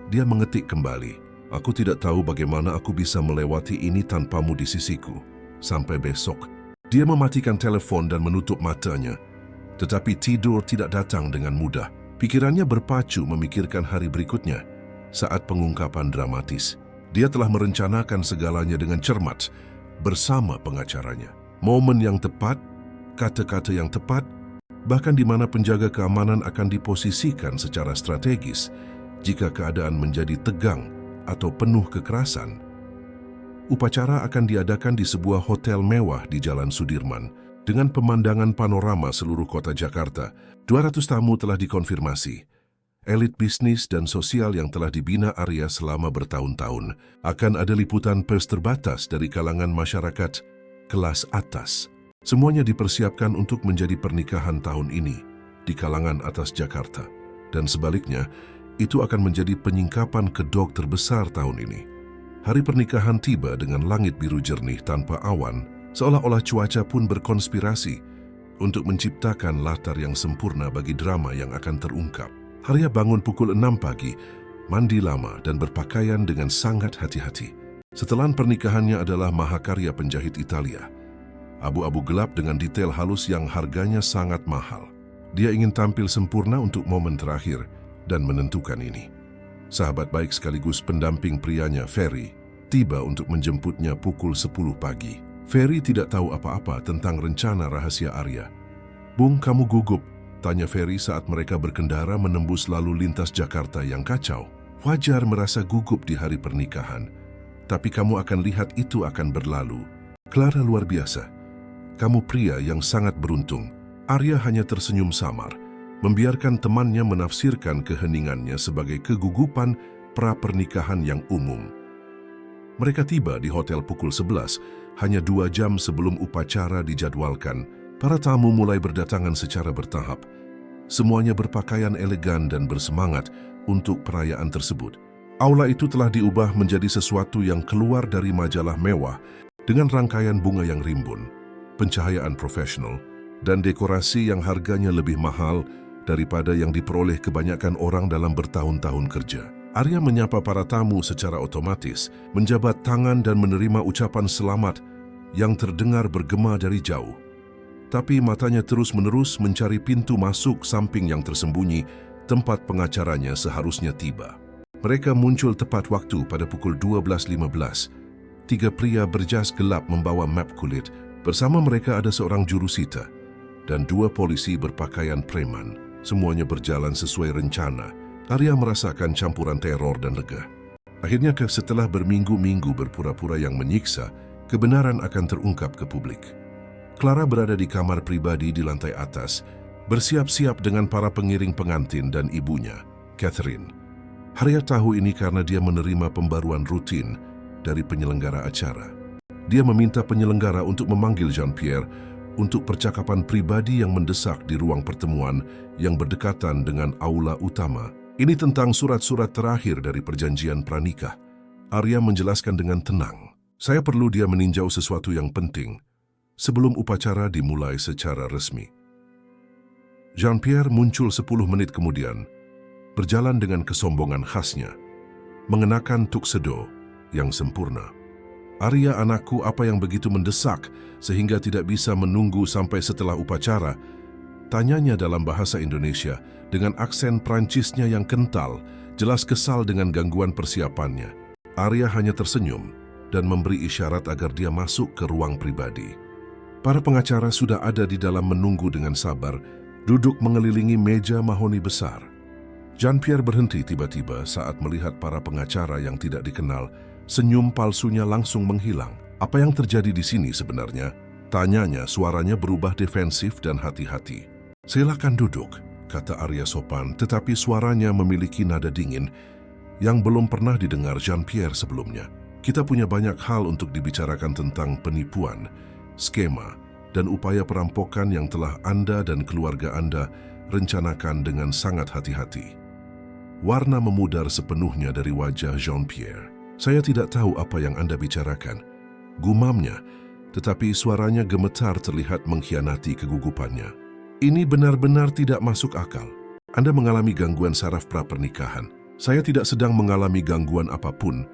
Dia mengetik kembali. "Aku tidak tahu bagaimana aku bisa melewati ini tanpamu di sisiku. Sampai besok." Dia mematikan telepon dan menutup matanya. Tetapi tidur tidak datang dengan mudah. Pikirannya berpacu memikirkan hari berikutnya, saat pengungkapan dramatis. Dia telah merencanakan segalanya dengan cermat bersama pengacaranya. Momen yang tepat, kata-kata yang tepat, bahkan di mana penjaga keamanan akan diposisikan secara strategis jika keadaan menjadi tegang atau penuh kekerasan. Upacara akan diadakan di sebuah hotel mewah di Jalan Sudirman dengan pemandangan panorama seluruh kota Jakarta. 200 tamu telah dikonfirmasi. Elit bisnis dan sosial yang telah dibina Arya selama bertahun-tahun. Akan ada liputan pers terbatas dari kalangan masyarakat kelas atas. Semuanya dipersiapkan untuk menjadi pernikahan tahun ini di kalangan atas Jakarta. Dan sebaliknya, itu akan menjadi penyingkapan kedok terbesar tahun ini. Hari pernikahan tiba dengan langit biru jernih tanpa awan, seolah-olah cuaca pun berkonspirasi untuk menciptakan latar yang sempurna bagi drama yang akan terungkap. Arya bangun pukul 6 pagi, mandi lama dan berpakaian dengan sangat hati-hati. Setelan pernikahannya adalah mahakarya penjahit Italia. Abu-abu gelap dengan detail halus yang harganya sangat mahal. Dia ingin tampil sempurna untuk momen terakhir dan menentukan ini. Sahabat baik sekaligus pendamping prianya, Ferry, tiba untuk menjemputnya pukul 10 pagi. Ferry tidak tahu apa-apa tentang rencana rahasia Arya. "Bung, kamu gugup?" tanya Ferry saat mereka berkendara menembus lalu lintas Jakarta yang kacau. "Wajar merasa gugup di hari pernikahan, tapi kamu akan lihat itu akan berlalu. Clara luar biasa. Kamu pria yang sangat beruntung." Arya hanya tersenyum samar, membiarkan temannya menafsirkan keheningannya sebagai kegugupan pra-pernikahan yang umum. Mereka tiba di hotel pukul 11, hanya 2 jam sebelum upacara dijadwalkan. Para tamu mulai berdatangan secara bertahap. Semuanya berpakaian elegan dan bersemangat untuk perayaan tersebut. Aula itu telah diubah menjadi sesuatu yang keluar dari majalah mewah dengan rangkaian bunga yang rimbun, pencahayaan profesional, dan dekorasi yang harganya lebih mahal daripada yang diperoleh kebanyakan orang dalam bertahun-tahun kerja. Arya menyapa para tamu secara otomatis, menjabat tangan dan menerima ucapan selamat yang terdengar bergema dari jauh. Tapi matanya terus-menerus mencari pintu masuk samping yang tersembunyi, tempat pengacaranya seharusnya tiba. Mereka muncul tepat waktu pada pukul 12.15. 3 pria berjas gelap membawa map kulit. Bersama mereka ada seorang jurusita dan 2 polisi berpakaian preman. Semuanya berjalan sesuai rencana. Arya merasakan campuran teror dan lega. Akhirnya, setelah berminggu-minggu berpura-pura yang menyiksa, kebenaran akan terungkap ke publik. Clara berada di kamar pribadi di lantai atas, bersiap-siap dengan para pengiring pengantin dan ibunya, Catherine. Arya tahu ini karena dia menerima pembaruan rutin dari penyelenggara acara. Dia meminta penyelenggara untuk memanggil Jean-Pierre untuk percakapan pribadi yang mendesak di ruang pertemuan yang berdekatan dengan aula utama. Ini tentang surat-surat terakhir dari perjanjian pranikah. Arya menjelaskan dengan tenang. "Saya perlu dia meninjau sesuatu yang penting sebelum upacara dimulai secara resmi." Jean-Pierre muncul 10 menit kemudian, berjalan dengan kesombongan khasnya, mengenakan tuxedo yang sempurna. "Arya, anakku, apa yang begitu mendesak sehingga tidak bisa menunggu sampai setelah upacara?" tanyanya dalam bahasa Indonesia dengan aksen Prancisnya yang kental, jelas kesal dengan gangguan persiapannya. Arya hanya tersenyum dan memberi isyarat agar dia masuk ke ruang pribadi. Para pengacara sudah ada di dalam menunggu dengan sabar, duduk mengelilingi meja mahoni besar. Jean-Pierre berhenti tiba-tiba saat melihat para pengacara yang tidak dikenal. Senyum palsunya langsung menghilang. "Apa yang terjadi di sini sebenarnya?" tanyanya, suaranya berubah defensif dan hati-hati. "Silakan duduk," kata Arya sopan, tetapi suaranya memiliki nada dingin yang belum pernah didengar Jean-Pierre sebelumnya. "Kita punya banyak hal untuk dibicarakan tentang penipuan, skema, dan upaya perampokan yang telah Anda dan keluarga Anda rencanakan dengan sangat hati-hati." Warna memudar sepenuhnya dari wajah Jean-Pierre. "Saya tidak tahu apa yang Anda bicarakan," gumamnya, tetapi suaranya gemetar terlihat mengkhianati kegugupannya. "Ini benar-benar tidak masuk akal. Anda mengalami gangguan saraf pra-pernikahan." "Saya tidak sedang mengalami gangguan apapun,"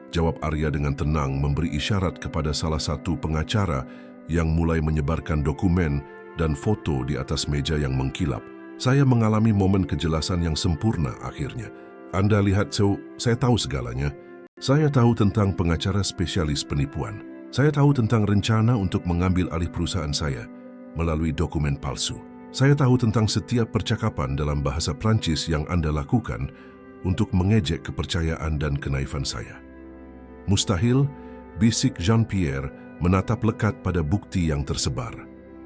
jawab Arya dengan tenang, memberi isyarat kepada salah satu pengacara yang mulai menyebarkan dokumen dan foto di atas meja yang mengkilap. "Saya mengalami momen kejelasan yang sempurna akhirnya. Anda lihat, saya tahu segalanya. Saya tahu tentang pengacara spesialis penipuan. Saya tahu tentang rencana untuk mengambil alih perusahaan saya melalui dokumen palsu. Saya tahu tentang setiap percakapan dalam bahasa Prancis yang Anda lakukan untuk mengejek kepercayaan dan kenaifan saya. Mustahil Bisik Jean-Pierre menatap lekat pada bukti yang tersebar.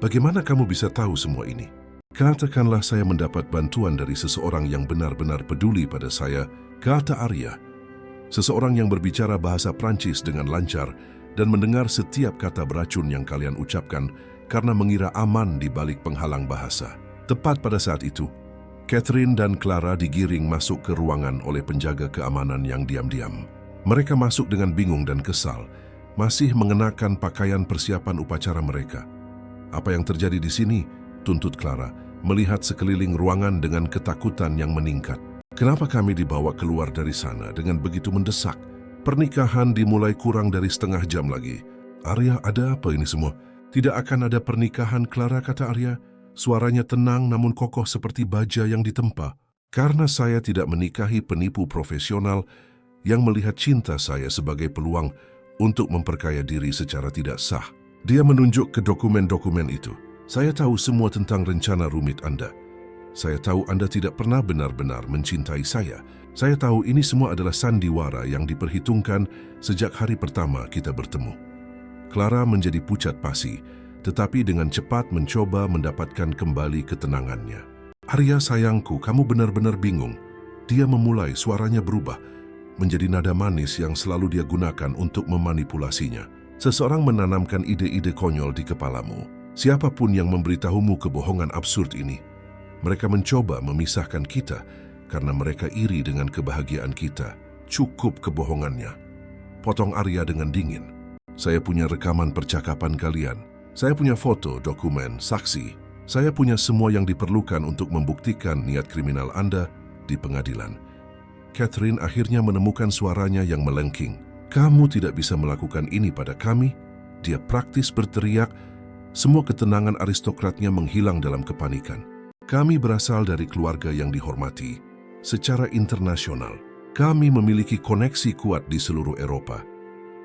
Bagaimana kamu bisa tahu semua ini? Katakanlah saya mendapat bantuan dari seseorang yang benar-benar peduli pada saya, kata Arya. Seseorang yang berbicara bahasa Prancis dengan lancar dan mendengar setiap kata beracun yang kalian ucapkan karena mengira aman di balik penghalang bahasa. Tepat pada saat itu, Catherine dan Clara digiring masuk ke ruangan oleh penjaga keamanan yang diam-diam. Mereka masuk dengan bingung dan kesal, masih mengenakan pakaian persiapan upacara mereka. Apa yang terjadi di sini? Tuntut Clara, melihat sekeliling ruangan dengan ketakutan yang meningkat. Kenapa kami dibawa keluar dari sana dengan begitu mendesak? Pernikahan dimulai kurang dari setengah jam lagi. Arya, ada apa ini semua? Tidak akan ada pernikahan, Clara, kata Arya. Suaranya tenang namun kokoh seperti baja yang ditempa. Karena saya tidak menikahi penipu profesional yang melihat cinta saya sebagai peluang untuk memperkaya diri secara tidak sah. Dia menunjuk ke dokumen-dokumen itu. Saya tahu semua tentang rencana rumit Anda. Saya tahu Anda tidak pernah benar-benar mencintai saya. Saya tahu ini semua adalah sandiwara yang diperhitungkan sejak hari pertama kita bertemu. Clara menjadi pucat pasi, tetapi dengan cepat mencoba mendapatkan kembali ketenangannya. Arya, sayangku, kamu benar-benar bingung. Dia memulai, suaranya berubah menjadi nada manis yang selalu dia gunakan untuk memanipulasinya. Seseorang menanamkan ide-ide konyol di kepalamu. Siapapun yang memberitahumu kebohongan absurd ini, mereka mencoba memisahkan kita karena mereka iri dengan kebahagiaan kita. Cukup kebohongannya, potong Arya dengan dingin. Saya punya rekaman percakapan kalian. Saya punya foto, dokumen, saksi. Saya punya semua yang diperlukan untuk membuktikan niat kriminal Anda di pengadilan. Catherine akhirnya menemukan suaranya yang melengking. Kamu tidak bisa melakukan ini pada kami. Dia praktis berteriak. Semua ketenangan aristokratnya menghilang dalam kepanikan. Kami berasal dari keluarga yang dihormati. Secara internasional, kami memiliki koneksi kuat di seluruh Eropa.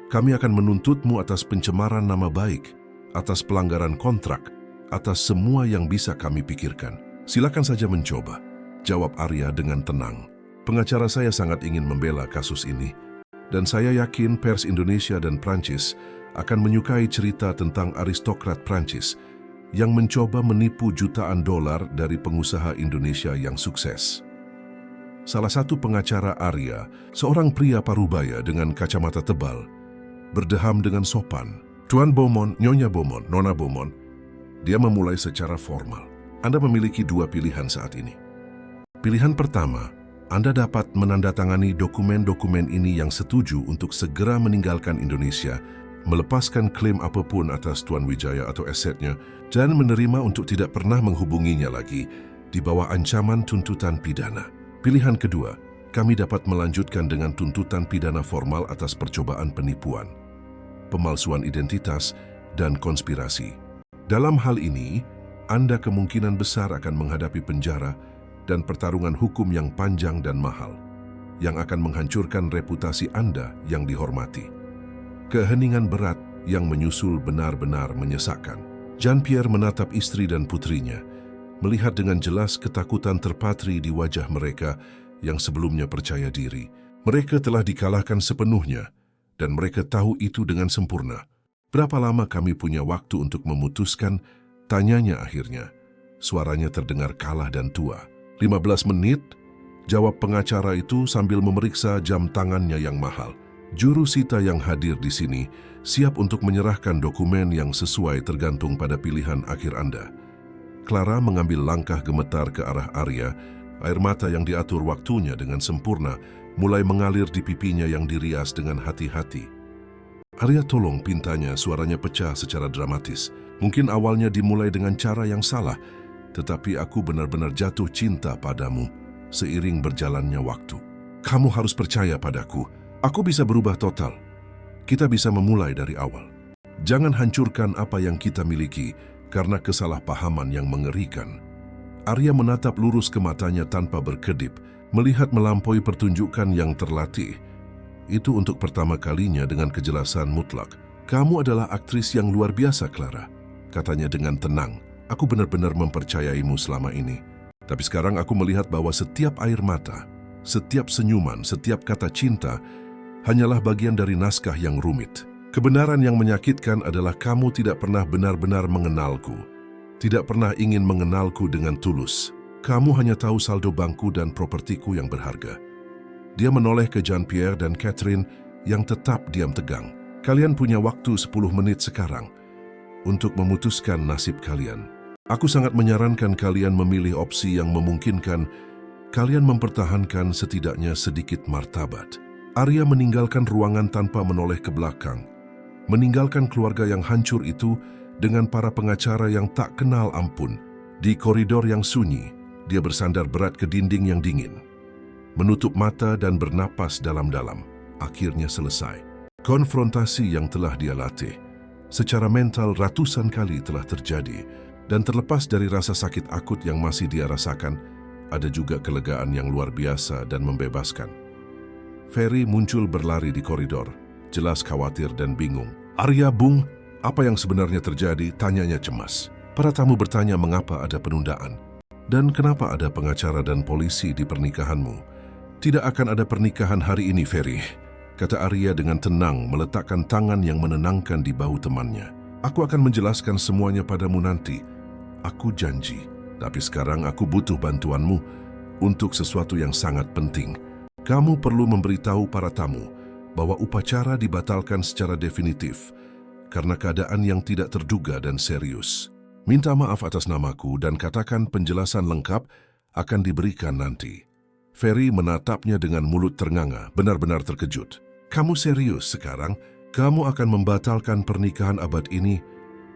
Kami akan menuntutmu atas pencemaran nama baik, atas pelanggaran kontrak, atas semua yang bisa kami pikirkan. Silakan saja mencoba, jawab Arya dengan tenang. Pengacara saya sangat ingin membela kasus ini, dan saya yakin pers Indonesia dan Prancis akan menyukai cerita tentang aristokrat Prancis yang mencoba menipu jutaan dolar dari pengusaha Indonesia yang sukses. Salah satu pengacara Arya, seorang pria parubaya dengan kacamata tebal, berdeham dengan sopan. Tuan Beaumont, Nyonya Beaumont, Nona Beaumont. Dia memulai secara formal. Anda memiliki dua pilihan saat ini. Pilihan pertama, Anda dapat menandatangani dokumen-dokumen ini yang setuju untuk segera meninggalkan Indonesia, melepaskan klaim apapun atas Tuan Wijaya atau asetnya, dan menerima untuk tidak pernah menghubunginya lagi di bawah ancaman tuntutan pidana. Pilihan kedua, kami dapat melanjutkan dengan tuntutan pidana formal atas percobaan penipuan, pemalsuan identitas, dan konspirasi. Dalam hal ini, Anda kemungkinan besar akan menghadapi penjara dan pertarungan hukum yang panjang dan mahal, yang akan menghancurkan reputasi Anda yang dihormati. Keheningan berat yang menyusul benar-benar menyesakkan. Jean-Pierre menatap istri dan putrinya, melihat dengan jelas ketakutan terpatri di wajah mereka yang sebelumnya percaya diri. Mereka telah dikalahkan sepenuhnya, dan mereka tahu itu dengan sempurna. Berapa lama kami punya waktu untuk memutuskan? Tanyanya akhirnya. Suaranya terdengar kalah dan tua. 15 menit, jawab pengacara itu sambil memeriksa jam tangannya yang mahal. Juru sita yang hadir di sini siap untuk menyerahkan dokumen yang sesuai tergantung pada pilihan akhir Anda. Clara mengambil langkah gemetar ke arah Arya. Air mata yang diatur waktunya dengan sempurna mulai mengalir di pipinya yang dirias dengan hati-hati. Arya, tolong, pintanya, suaranya pecah secara dramatis. Mungkin awalnya dimulai dengan cara yang salah, tetapi aku benar-benar jatuh cinta padamu seiring berjalannya waktu. Kamu harus percaya padaku. Aku bisa berubah total. Kita bisa memulai dari awal. Jangan hancurkan apa yang kita miliki karena kesalahpahaman yang mengerikan. Arya menatap lurus ke matanya tanpa berkedip, melihat melampaui pertunjukan yang terlatih. Itu untuk pertama kalinya dengan kejelasan mutlak. Kamu adalah aktris yang luar biasa, Clara, katanya dengan tenang. Aku benar-benar mempercayaimu selama ini. Tapi sekarang aku melihat bahwa setiap air mata, setiap senyuman, setiap kata cinta hanyalah bagian dari naskah yang rumit. Kebenaran yang menyakitkan adalah kamu tidak pernah benar-benar mengenalku. Tidak pernah ingin mengenalku dengan tulus. Kamu hanya tahu saldo bangku dan propertiku yang berharga. Dia menoleh ke Jean-Pierre dan Catherine yang tetap diam tegang. Kalian punya waktu 10 menit sekarang untuk memutuskan nasib kalian. Aku sangat menyarankan kalian memilih opsi yang memungkinkan kalian mempertahankan setidaknya sedikit martabat. Arya meninggalkan ruangan tanpa menoleh ke belakang. Meninggalkan keluarga yang hancur itu dengan para pengacara yang tak kenal ampun. Di koridor yang sunyi, dia bersandar berat ke dinding yang dingin. Menutup mata dan bernapas dalam-dalam. Akhirnya selesai. Konfrontasi yang telah dia latih secara mental ratusan kali telah terjadi, dan terlepas dari rasa sakit akut yang masih dia rasakan, ada juga kelegaan yang luar biasa dan membebaskan. Ferry muncul berlari di koridor, jelas khawatir dan bingung. Arya, Bung, apa yang sebenarnya terjadi? Tanyanya cemas. Para tamu bertanya mengapa ada penundaan dan kenapa ada pengacara dan polisi di pernikahanmu. Tidak akan ada pernikahan hari ini, Ferry, kata Arya dengan tenang meletakkan tangan yang menenangkan di bahu temannya. Aku akan menjelaskan semuanya padamu nanti. Aku janji. Tapi sekarang aku butuh bantuanmu untuk sesuatu yang sangat penting. Kamu perlu memberitahu para tamu bahwa upacara dibatalkan secara definitif karena keadaan yang tidak terduga dan serius. Minta maaf atas namaku dan katakan penjelasan lengkap akan diberikan nanti. Ferry menatapnya dengan mulut ternganga, benar-benar terkejut. Kamu serius sekarang? Kamu akan membatalkan pernikahan abad ini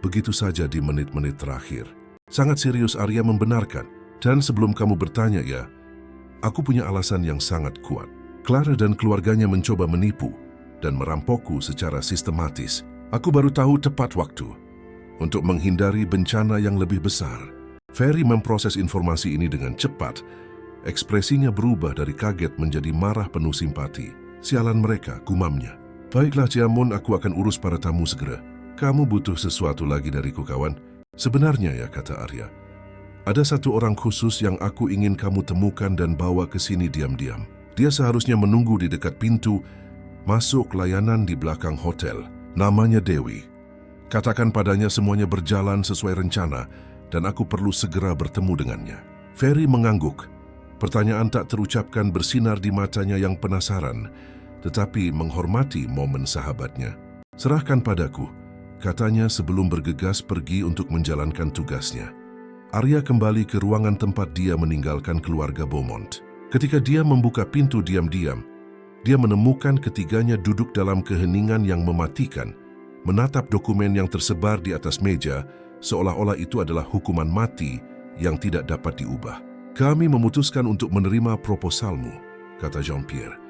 begitu saja di menit-menit terakhir? Sangat serius, Arya membenarkan. Dan sebelum kamu bertanya ya, aku punya alasan yang sangat kuat. Clara dan keluarganya mencoba menipu dan merampokku secara sistematis. Aku baru tahu tepat waktu untuk menghindari bencana yang lebih besar. Ferry memproses informasi ini dengan cepat. Ekspresinya berubah dari kaget menjadi marah penuh simpati. Sialan mereka, gumamnya. Baiklah, Ciamun, aku akan urus para tamu segera. Kamu butuh sesuatu lagi dariku, kawan? Sebenarnya ya, kata Arya. Ada satu orang khusus yang aku ingin kamu temukan dan bawa ke sini diam-diam. Dia seharusnya menunggu di dekat pintu masuk layanan di belakang hotel. Namanya Dewi. Katakan padanya semuanya berjalan sesuai rencana dan aku perlu segera bertemu dengannya. Ferry mengangguk. Pertanyaan tak terucapkan bersinar di matanya yang penasaran, tetapi menghormati momen sahabatnya. Serahkan padaku, katanya sebelum bergegas pergi untuk menjalankan tugasnya. Arya kembali ke ruangan tempat dia meninggalkan keluarga Beaumont. Ketika dia membuka pintu diam-diam, dia menemukan ketiganya duduk dalam keheningan yang mematikan, menatap dokumen yang tersebar di atas meja, seolah-olah itu adalah hukuman mati yang tidak dapat diubah. Kami memutuskan untuk menerima proposalmu, kata Jean-Pierre.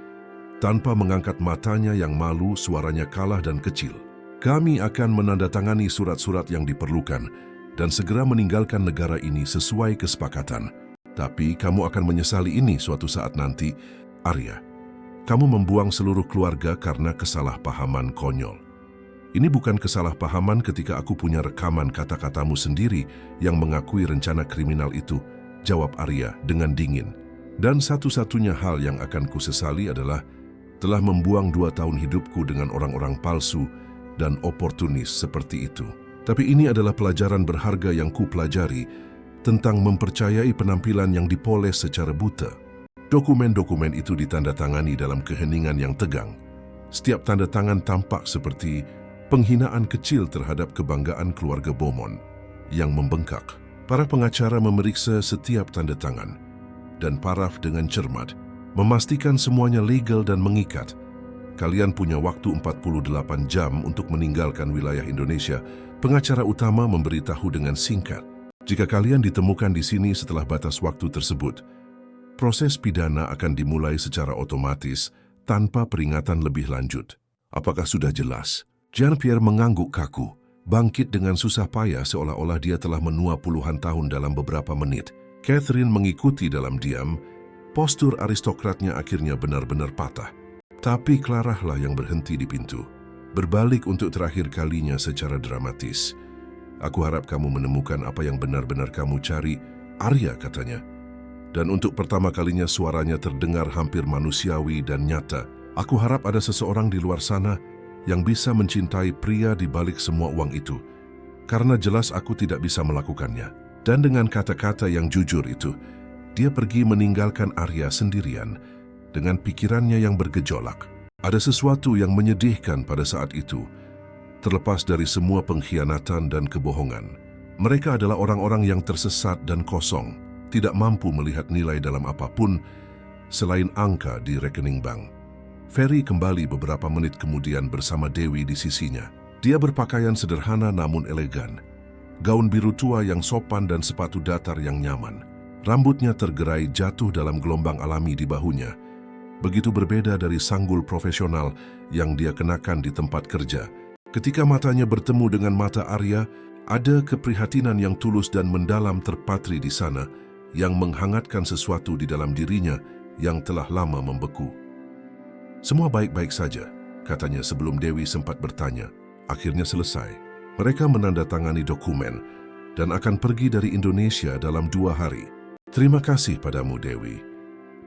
Tanpa mengangkat matanya yang malu, suaranya kalah dan kecil. Kami akan menandatangani surat-surat yang diperlukan dan segera meninggalkan negara ini sesuai kesepakatan. Tapi kamu akan menyesali ini suatu saat nanti, Arya. Kamu membuang seluruh keluarga karena kesalahpahaman konyol. Ini bukan kesalahpahaman ketika aku punya rekaman kata-katamu sendiri yang mengakui rencana kriminal itu, jawab Arya dengan dingin. Dan satu-satunya hal yang akan kusesali adalah telah membuang 2 tahun hidupku dengan orang-orang palsu dan oportunis seperti itu. Tapi ini adalah pelajaran berharga yang kupelajari tentang mempercayai penampilan yang dipoles secara buta. Dokumen-dokumen itu ditandatangani dalam keheningan yang tegang. Setiap tanda tangan tampak seperti penghinaan kecil terhadap kebanggaan keluarga Beaumont yang membengkak. Para pengacara memeriksa setiap tanda tangan dan paraf dengan cermat, memastikan semuanya legal dan mengikat. Kalian punya waktu 48 jam untuk meninggalkan wilayah Indonesia. Pengacara utama memberitahu dengan singkat. Jika kalian ditemukan di sini setelah batas waktu tersebut, proses pidana akan dimulai secara otomatis tanpa peringatan lebih lanjut. Apakah sudah jelas? Jean-Pierre mengangguk kaku, bangkit dengan susah payah seolah-olah dia telah menua puluhan tahun dalam beberapa menit. Catherine mengikuti dalam diam. Postur aristokratnya akhirnya benar-benar patah. Tapi Clara lah yang berhenti di pintu, berbalik untuk terakhir kalinya secara dramatis. Aku harap kamu menemukan apa yang benar-benar kamu cari, Arya, katanya. Dan untuk pertama kalinya suaranya terdengar hampir manusiawi dan nyata. Aku harap ada seseorang di luar sana yang bisa mencintai pria di balik semua uang itu, karena jelas aku tidak bisa melakukannya. Dan dengan kata-kata yang jujur itu, dia pergi meninggalkan Arya sendirian dengan pikirannya yang bergejolak. Ada sesuatu yang menyedihkan pada saat itu, terlepas dari semua pengkhianatan dan kebohongan. Mereka adalah orang-orang yang tersesat dan kosong, tidak mampu melihat nilai dalam apapun selain angka di rekening bank. Ferry kembali beberapa menit kemudian bersama Dewi di sisinya. Dia berpakaian sederhana namun elegan. Gaun biru tua yang sopan dan sepatu datar yang nyaman. Rambutnya tergerai jatuh dalam gelombang alami di bahunya. Begitu berbeda dari sanggul profesional yang dia kenakan di tempat kerja. Ketika matanya bertemu dengan mata Arya, ada keprihatinan yang tulus dan mendalam terpatri di sana yang menghangatkan sesuatu di dalam dirinya yang telah lama membeku. "Semua baik-baik saja," katanya sebelum Dewi sempat bertanya. Akhirnya selesai. Mereka menandatangani dokumen dan akan pergi dari Indonesia dalam 2 hari. "Terima kasih padamu, Dewi.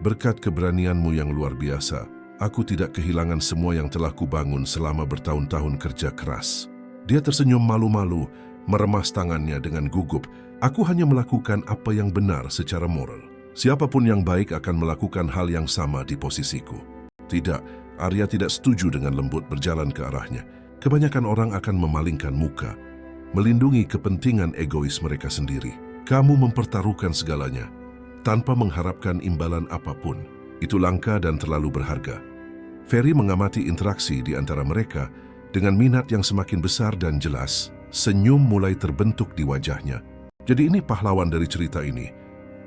Berkat keberanianmu yang luar biasa, aku tidak kehilangan semua yang telah kubangun selama bertahun-tahun kerja keras." Dia tersenyum malu-malu, meremas tangannya dengan gugup. "Aku hanya melakukan apa yang benar secara moral. Siapapun yang baik akan melakukan hal yang sama di posisiku." Tidak, Arya tidak setuju dengan lembut berjalan ke arahnya. Kebanyakan orang akan memalingkan muka, melindungi kepentingan egois mereka sendiri. Kamu mempertaruhkan segalanya, tanpa mengharapkan imbalan apapun. Itu langka dan terlalu berharga. Ferry mengamati interaksi di antara mereka dengan minat yang semakin besar dan jelas. Senyum mulai terbentuk di wajahnya. "Jadi ini pahlawan dari cerita ini,"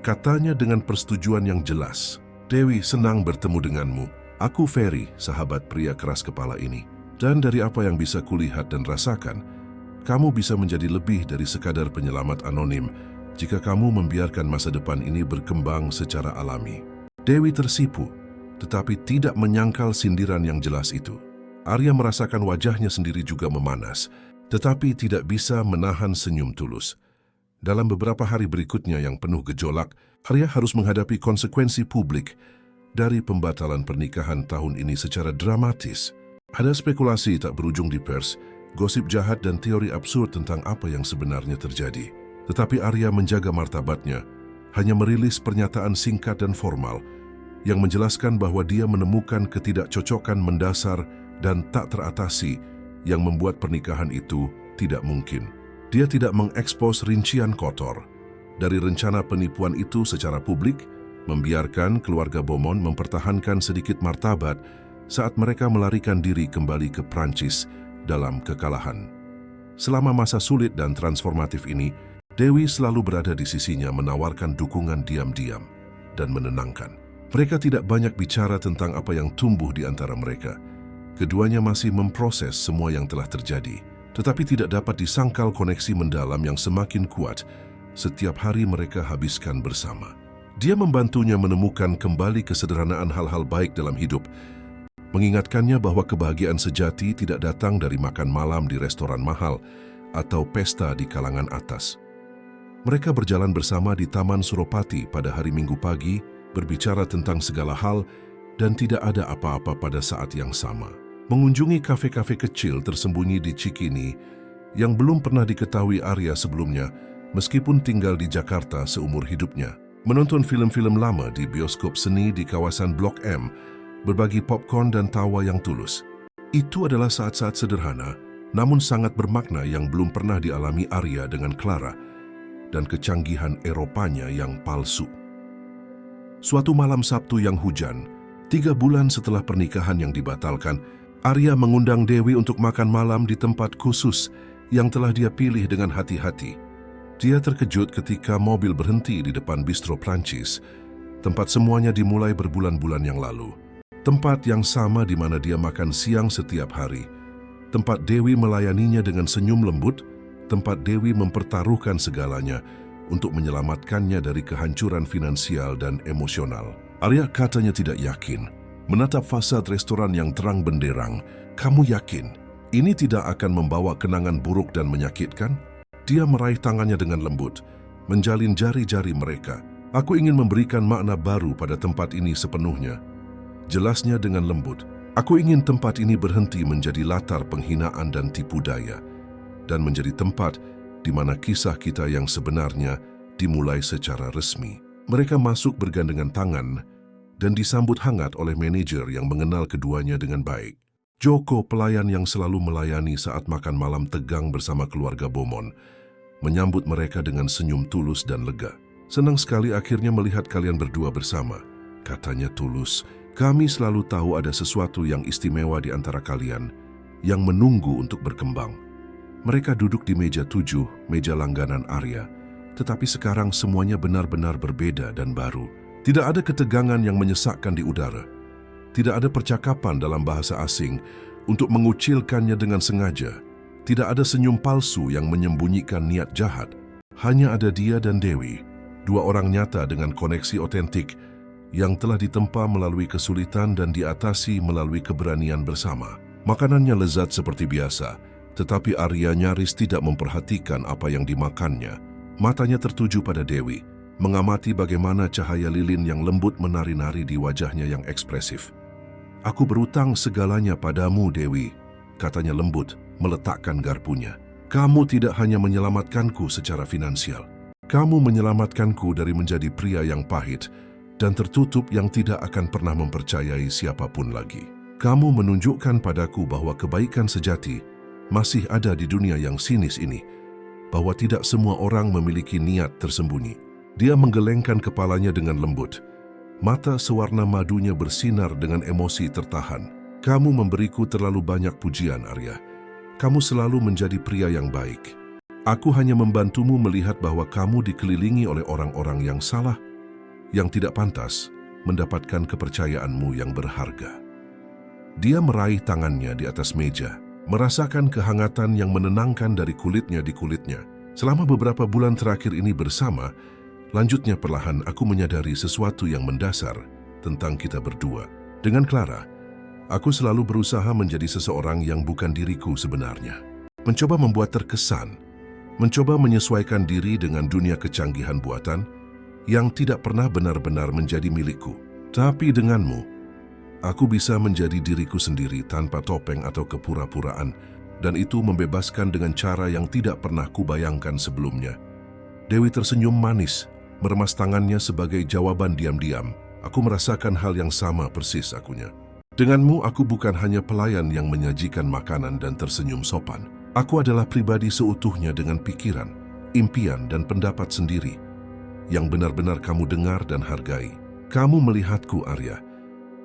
katanya dengan persetujuan yang jelas. "Dewi, senang bertemu denganmu. Aku Ferry, sahabat pria keras kepala ini. Dan dari apa yang bisa kulihat dan rasakan, kamu bisa menjadi lebih dari sekadar penyelamat anonim jika kamu membiarkan masa depan ini berkembang secara alami." Dewi tersipu, tetapi tidak menyangkal sindiran yang jelas itu. Arya merasakan wajahnya sendiri juga memanas, tetapi tidak bisa menahan senyum tulus. Dalam beberapa hari berikutnya yang penuh gejolak, Arya harus menghadapi konsekuensi publik dari pembatalan pernikahan tahun ini secara dramatis. Ada spekulasi tak berujung di pers, gosip jahat dan teori absurd tentang apa yang sebenarnya terjadi. Tetapi Arya menjaga martabatnya, hanya merilis pernyataan singkat dan formal yang menjelaskan bahwa dia menemukan ketidakcocokan mendasar dan tak teratasi yang membuat pernikahan itu tidak mungkin. Dia tidak mengekspos rincian kotor dari rencana penipuan itu secara publik, membiarkan keluarga Beaumont mempertahankan sedikit martabat saat mereka melarikan diri kembali ke Prancis dalam kekalahan. Selama masa sulit dan transformatif ini, Dewi selalu berada di sisinya menawarkan dukungan diam-diam dan menenangkan. Mereka tidak banyak bicara tentang apa yang tumbuh di antara mereka. Keduanya masih memproses semua yang telah terjadi, tetapi tidak dapat disangkal koneksi mendalam yang semakin kuat setiap hari mereka habiskan bersama. Dia membantunya menemukan kembali kesederhanaan hal-hal baik dalam hidup, mengingatkannya bahwa kebahagiaan sejati tidak datang dari makan malam di restoran mahal atau pesta di kalangan atas. Mereka berjalan bersama di Taman Suropati pada hari Minggu pagi, berbicara tentang segala hal, dan tidak ada apa-apa pada saat yang sama. Mengunjungi kafe-kafe kecil tersembunyi di Cikini yang belum pernah diketahui Arya sebelumnya, meskipun tinggal di Jakarta seumur hidupnya. Menonton film-film lama di bioskop seni di kawasan Blok M, berbagi popcorn dan tawa yang tulus. Itu adalah saat-saat sederhana, namun sangat bermakna yang belum pernah dialami Arya dengan Clara dan kecanggihan Eropanya yang palsu. Suatu malam Sabtu yang hujan, 3 bulan setelah pernikahan yang dibatalkan, Arya mengundang Dewi untuk makan malam di tempat khusus yang telah dia pilih dengan hati-hati. Dia terkejut ketika mobil berhenti di depan bistro Prancis, tempat semuanya dimulai berbulan-bulan yang lalu. Tempat yang sama di mana dia makan siang setiap hari. Tempat Dewi melayaninya dengan senyum lembut, tempat Dewi mempertaruhkan segalanya untuk menyelamatkannya dari kehancuran finansial dan emosional. Arya katanya tidak yakin. Menatap fasad restoran yang terang benderang, "Kamu yakin ini tidak akan membawa kenangan buruk dan menyakitkan?" Dia meraih tangannya dengan lembut, menjalin jari-jari mereka. "Aku ingin memberikan makna baru pada tempat ini sepenuhnya." Jelasnya dengan lembut, Aku ingin tempat ini berhenti menjadi latar penghinaan dan tipu daya, dan menjadi tempat di mana kisah kita yang sebenarnya dimulai secara resmi. Mereka masuk bergandengan tangan dan disambut hangat oleh manajer yang mengenal keduanya dengan baik. Joko, pelayan yang selalu melayani saat makan malam tegang bersama keluarga Bomon, menyambut mereka dengan senyum tulus dan lega. "Senang sekali akhirnya melihat kalian berdua bersama," katanya tulus. "Kami selalu tahu ada sesuatu yang istimewa di antara kalian yang menunggu untuk berkembang." Mereka duduk di meja 7, meja langganan Arya. Tetapi sekarang semuanya benar-benar berbeda dan baru. Tidak ada ketegangan yang menyesakkan di udara. Tidak ada percakapan dalam bahasa asing untuk mengucilkannya dengan sengaja. Tidak ada senyum palsu yang menyembunyikan niat jahat. Hanya ada dia dan Dewi, dua orang nyata dengan koneksi otentik yang telah ditempa melalui kesulitan dan diatasi melalui keberanian bersama. Makanannya lezat seperti biasa, tetapi Arya nyaris tidak memperhatikan apa yang dimakannya. Matanya tertuju pada Dewi, mengamati bagaimana cahaya lilin yang lembut menari-nari di wajahnya yang ekspresif. "Aku berutang segalanya padamu, Dewi," katanya lembut, meletakkan garpunya. "Kamu tidak hanya menyelamatkanku secara finansial. Kamu menyelamatkanku dari menjadi pria yang pahit dan tertutup yang tidak akan pernah mempercayai siapapun lagi. Kamu menunjukkan padaku bahwa kebaikan sejati masih ada di dunia yang sinis ini, bahwa tidak semua orang memiliki niat tersembunyi." Dia menggelengkan kepalanya dengan lembut. Mata sewarna madunya bersinar dengan emosi tertahan. "Kamu memberiku terlalu banyak pujian, Arya. Kamu selalu menjadi pria yang baik. Aku hanya membantumu melihat bahwa kamu dikelilingi oleh orang-orang yang salah, yang tidak pantas mendapatkan kepercayaanmu yang berharga." Dia meraih tangannya di atas meja, merasakan kehangatan yang menenangkan dari kulitnya di kulitnya. Selama beberapa bulan terakhir ini bersama, lanjutnya perlahan aku menyadari sesuatu yang mendasar tentang kita berdua. Dengan Clara, aku selalu berusaha menjadi seseorang yang bukan diriku sebenarnya. Mencoba membuat terkesan, mencoba menyesuaikan diri dengan dunia kecanggihan buatan yang tidak pernah benar-benar menjadi milikku. Tapi denganmu, aku bisa menjadi diriku sendiri tanpa topeng atau kepura-puraan, dan itu membebaskan dengan cara yang tidak pernah kubayangkan sebelumnya. Dewi tersenyum manis, meremas tangannya sebagai jawaban diam-diam. "Aku merasakan hal yang sama persis akunya. Denganmu aku bukan hanya pelayan yang menyajikan makanan dan tersenyum sopan. Aku adalah pribadi seutuhnya dengan pikiran, impian dan pendapat sendiri yang benar-benar kamu dengar dan hargai. Kamu melihatku, Arya.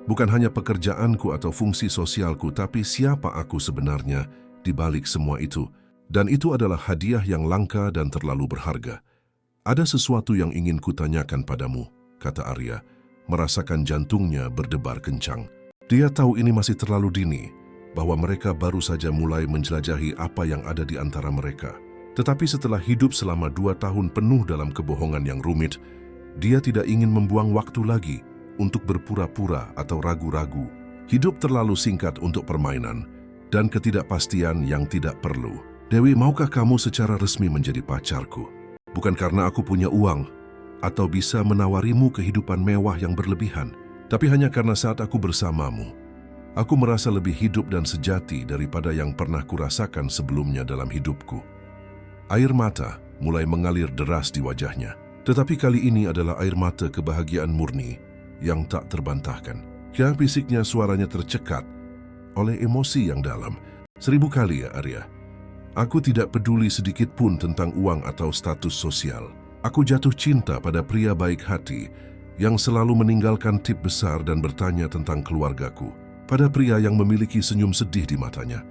Bukan hanya pekerjaanku atau fungsi sosialku, tapi siapa aku sebenarnya di balik semua itu. Dan itu adalah hadiah yang langka dan terlalu berharga. Ada sesuatu yang ingin kutanyakan padamu," kata Arya, merasakan jantungnya berdebar kencang. Dia tahu ini masih terlalu dini, bahwa mereka baru saja mulai menjelajahi apa yang ada di antara mereka. Tetapi setelah hidup selama 2 tahun penuh dalam kebohongan yang rumit, dia tidak ingin membuang waktu lagi untuk berpura-pura atau ragu-ragu. Hidup terlalu singkat untuk permainan dan ketidakpastian yang tidak perlu. "Dewi, maukah kamu secara resmi menjadi pacarku? Bukan karena aku punya uang atau bisa menawarimu kehidupan mewah yang berlebihan, tapi hanya karena saat aku bersamamu, aku merasa lebih hidup dan sejati daripada yang pernah kurasakan sebelumnya dalam hidupku." Air mata mulai mengalir deras di wajahnya, tetapi kali ini adalah air mata kebahagiaan murni yang tak terbantahkan. Bisiknya suaranya tercekat oleh emosi yang dalam. "1000 kali ya, Arya. Aku tidak peduli sedikit pun tentang uang atau status sosial. Aku jatuh cinta pada pria baik hati yang selalu meninggalkan tip besar dan bertanya tentang keluargaku. Pada pria yang memiliki senyum sedih di matanya,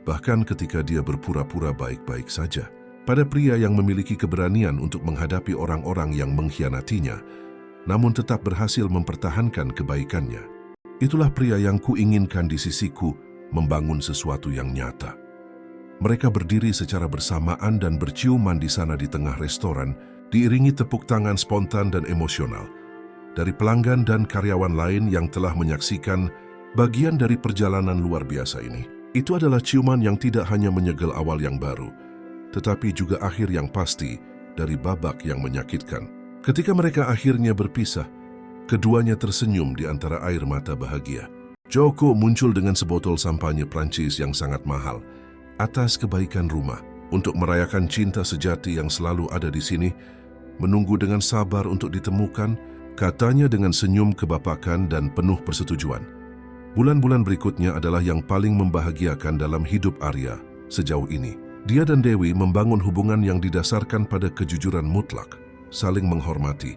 bahkan ketika dia berpura-pura baik-baik saja. Pada pria yang memiliki keberanian untuk menghadapi orang-orang yang mengkhianatinya, namun tetap berhasil mempertahankan kebaikannya. Itulah pria yang kuinginkan di sisiku, membangun sesuatu yang nyata." Mereka berdiri secara bersamaan dan berciuman di sana di tengah restoran, diiringi tepuk tangan spontan dan emosional dari pelanggan dan karyawan lain yang telah menyaksikan bagian dari perjalanan luar biasa ini. Itu adalah ciuman yang tidak hanya menyegel awal yang baru, tetapi juga akhir yang pasti dari babak yang menyakitkan. Ketika mereka akhirnya berpisah, keduanya tersenyum di antara air mata bahagia. Joko muncul dengan sebotol sampanye Prancis yang sangat mahal atas kebaikan rumah untuk merayakan cinta sejati yang selalu ada di sini, menunggu dengan sabar untuk ditemukan, katanya dengan senyum kebapakan dan penuh persetujuan. Bulan-bulan berikutnya adalah yang paling membahagiakan dalam hidup Arya sejauh ini. Dia dan Dewi membangun hubungan yang didasarkan pada kejujuran mutlak, saling menghormati,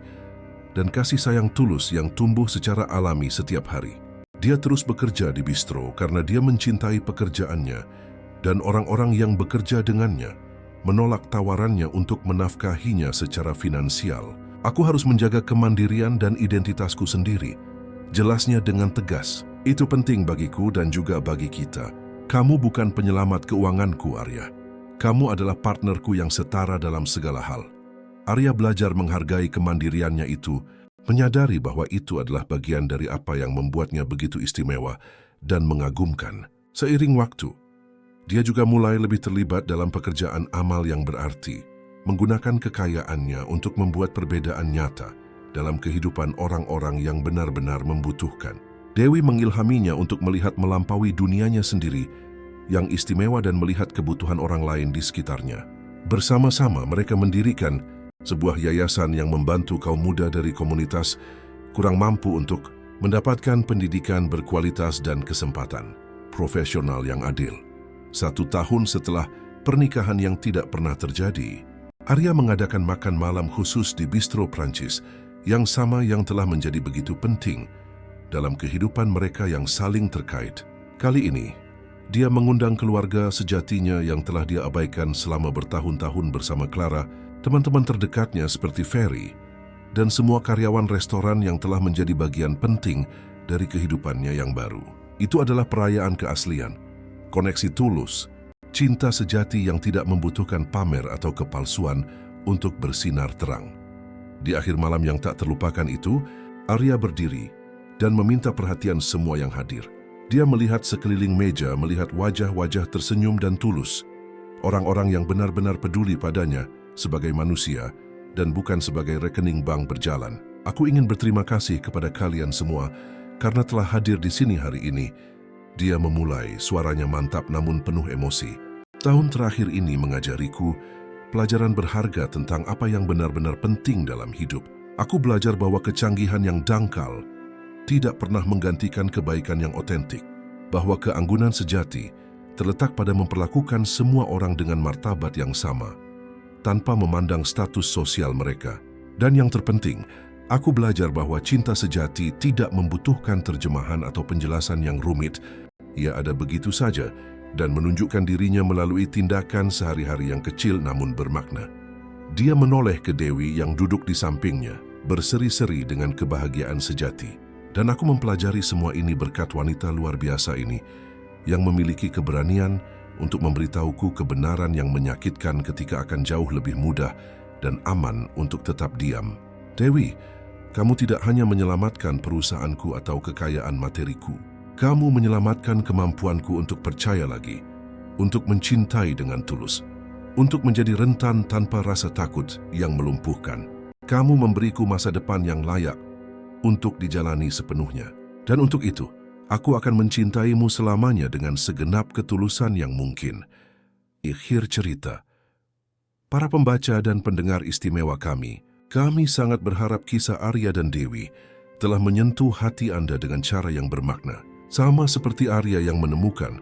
dan kasih sayang tulus yang tumbuh secara alami setiap hari. Dia terus bekerja di bistro karena dia mencintai pekerjaannya dan orang-orang yang bekerja dengannya menolak tawarannya untuk menafkahinya secara finansial. Aku harus menjaga kemandirian dan identitasku sendiri. Jelasnya dengan tegas. Itu penting bagiku dan juga bagi kita. Kamu bukan penyelamat keuanganku, Arya. Kamu adalah partnerku yang setara dalam segala hal. Arya belajar menghargai kemandiriannya itu, menyadari bahwa itu adalah bagian dari apa yang membuatnya begitu istimewa dan mengagumkan. Seiring waktu, dia juga mulai lebih terlibat dalam pekerjaan amal yang berarti, menggunakan kekayaannya untuk membuat perbedaan nyata dalam kehidupan orang-orang yang benar-benar membutuhkan. Dewi mengilhaminya untuk melihat melampaui dunianya sendiri yang istimewa dan melihat kebutuhan orang lain di sekitarnya. Bersama-sama mereka mendirikan sebuah yayasan yang membantu kaum muda dari komunitas kurang mampu untuk mendapatkan pendidikan berkualitas dan kesempatan profesional yang adil. 1 tahun setelah pernikahan yang tidak pernah terjadi, Arya mengadakan makan malam khusus di bistro Prancis yang sama yang telah menjadi begitu penting dalam kehidupan mereka yang saling terkait. Kali ini, dia mengundang keluarga sejatinya yang telah dia abaikan selama bertahun-tahun bersama Clara, teman-teman terdekatnya seperti Ferry, dan semua karyawan restoran yang telah menjadi bagian penting dari kehidupannya yang baru. Itu adalah perayaan keaslian, koneksi tulus, cinta sejati yang tidak membutuhkan pamer atau kepalsuan untuk bersinar terang. Di akhir malam yang tak terlupakan itu, Arya berdiri dan meminta perhatian semua yang hadir. Dia melihat sekeliling meja, melihat wajah-wajah tersenyum dan tulus, orang-orang yang benar-benar peduli padanya sebagai manusia dan bukan sebagai rekening bank berjalan. Aku ingin berterima kasih kepada kalian semua karena telah hadir di sini hari ini. Dia memulai, suaranya mantap namun penuh emosi. Tahun terakhir ini mengajariku pelajaran berharga tentang apa yang benar-benar penting dalam hidup. Aku belajar bahwa kecanggihan yang dangkal tidak pernah menggantikan kebaikan yang otentik, bahwa keanggunan sejati terletak pada memperlakukan semua orang dengan martabat yang sama, tanpa memandang status sosial mereka. Dan yang terpenting, aku belajar bahwa cinta sejati tidak membutuhkan terjemahan atau penjelasan yang rumit. Ia ada begitu saja dan menunjukkan dirinya melalui tindakan sehari-hari yang kecil namun bermakna. Dia menoleh ke Dewi yang duduk di sampingnya, berseri-seri dengan kebahagiaan sejati. Dan aku mempelajari semua ini berkat wanita luar biasa ini yang memiliki keberanian untuk memberitahuku kebenaran yang menyakitkan ketika akan jauh lebih mudah dan aman untuk tetap diam. Dewi, kamu tidak hanya menyelamatkan perusahaanku atau kekayaan materiku. Kamu menyelamatkan kemampuanku untuk percaya lagi, untuk mencintai dengan tulus, untuk menjadi rentan tanpa rasa takut yang melumpuhkan. Kamu memberiku masa depan yang layak untuk dijalani sepenuhnya. Dan untuk itu, aku akan mencintaimu selamanya dengan segenap ketulusan yang mungkin. Akhir cerita. Para pembaca dan pendengar istimewa kami sangat berharap kisah Arya dan Dewi telah menyentuh hati Anda dengan cara yang bermakna. Sama seperti Arya yang menemukan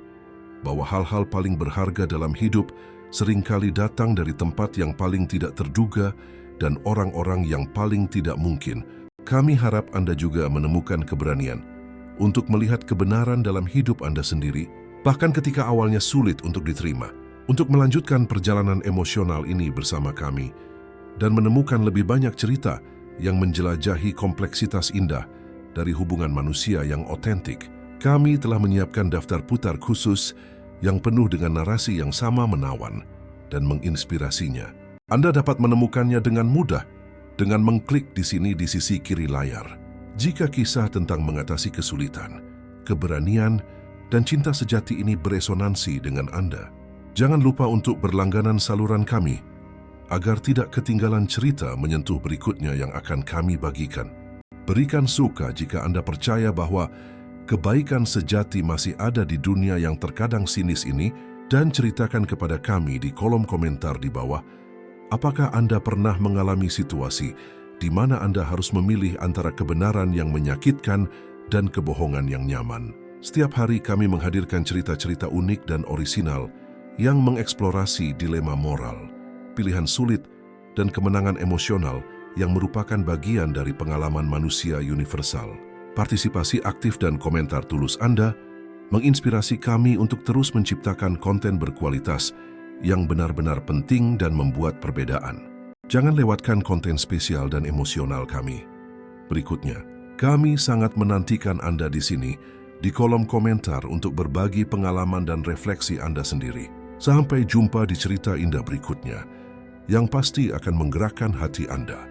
bahwa hal-hal paling berharga dalam hidup seringkali datang dari tempat yang paling tidak terduga dan orang-orang yang paling tidak mungkin. Kami harap Anda juga menemukan keberanian untuk melihat kebenaran dalam hidup Anda sendiri, bahkan ketika awalnya sulit untuk diterima, untuk melanjutkan perjalanan emosional ini bersama kami, dan menemukan lebih banyak cerita yang menjelajahi kompleksitas indah dari hubungan manusia yang otentik. Kami telah menyiapkan daftar putar khusus yang penuh dengan narasi yang sama menawan dan menginspirasinya. Anda dapat menemukannya dengan mudah dengan mengklik di sini di sisi kiri layar. Jika kisah tentang mengatasi kesulitan, keberanian, dan cinta sejati ini beresonansi dengan Anda, jangan lupa untuk berlangganan saluran kami agar tidak ketinggalan cerita menyentuh berikutnya yang akan kami bagikan. Berikan suka jika Anda percaya bahwa kebaikan sejati masih ada di dunia yang terkadang sinis ini dan ceritakan kepada kami di kolom komentar di bawah. Apakah Anda pernah mengalami situasi di mana Anda harus memilih antara kebenaran yang menyakitkan dan kebohongan yang nyaman? Setiap hari kami menghadirkan cerita-cerita unik dan orisinal yang mengeksplorasi dilema moral, pilihan sulit, dan kemenangan emosional yang merupakan bagian dari pengalaman manusia universal. Partisipasi aktif dan komentar tulus Anda menginspirasi kami untuk terus menciptakan konten berkualitas yang benar-benar penting dan membuat perbedaan. Jangan lewatkan konten spesial dan emosional kami. Berikutnya, kami sangat menantikan Anda di sini di kolom komentar untuk berbagi pengalaman dan refleksi Anda sendiri. Sampai jumpa di cerita indah berikutnya yang pasti akan menggerakkan hati Anda.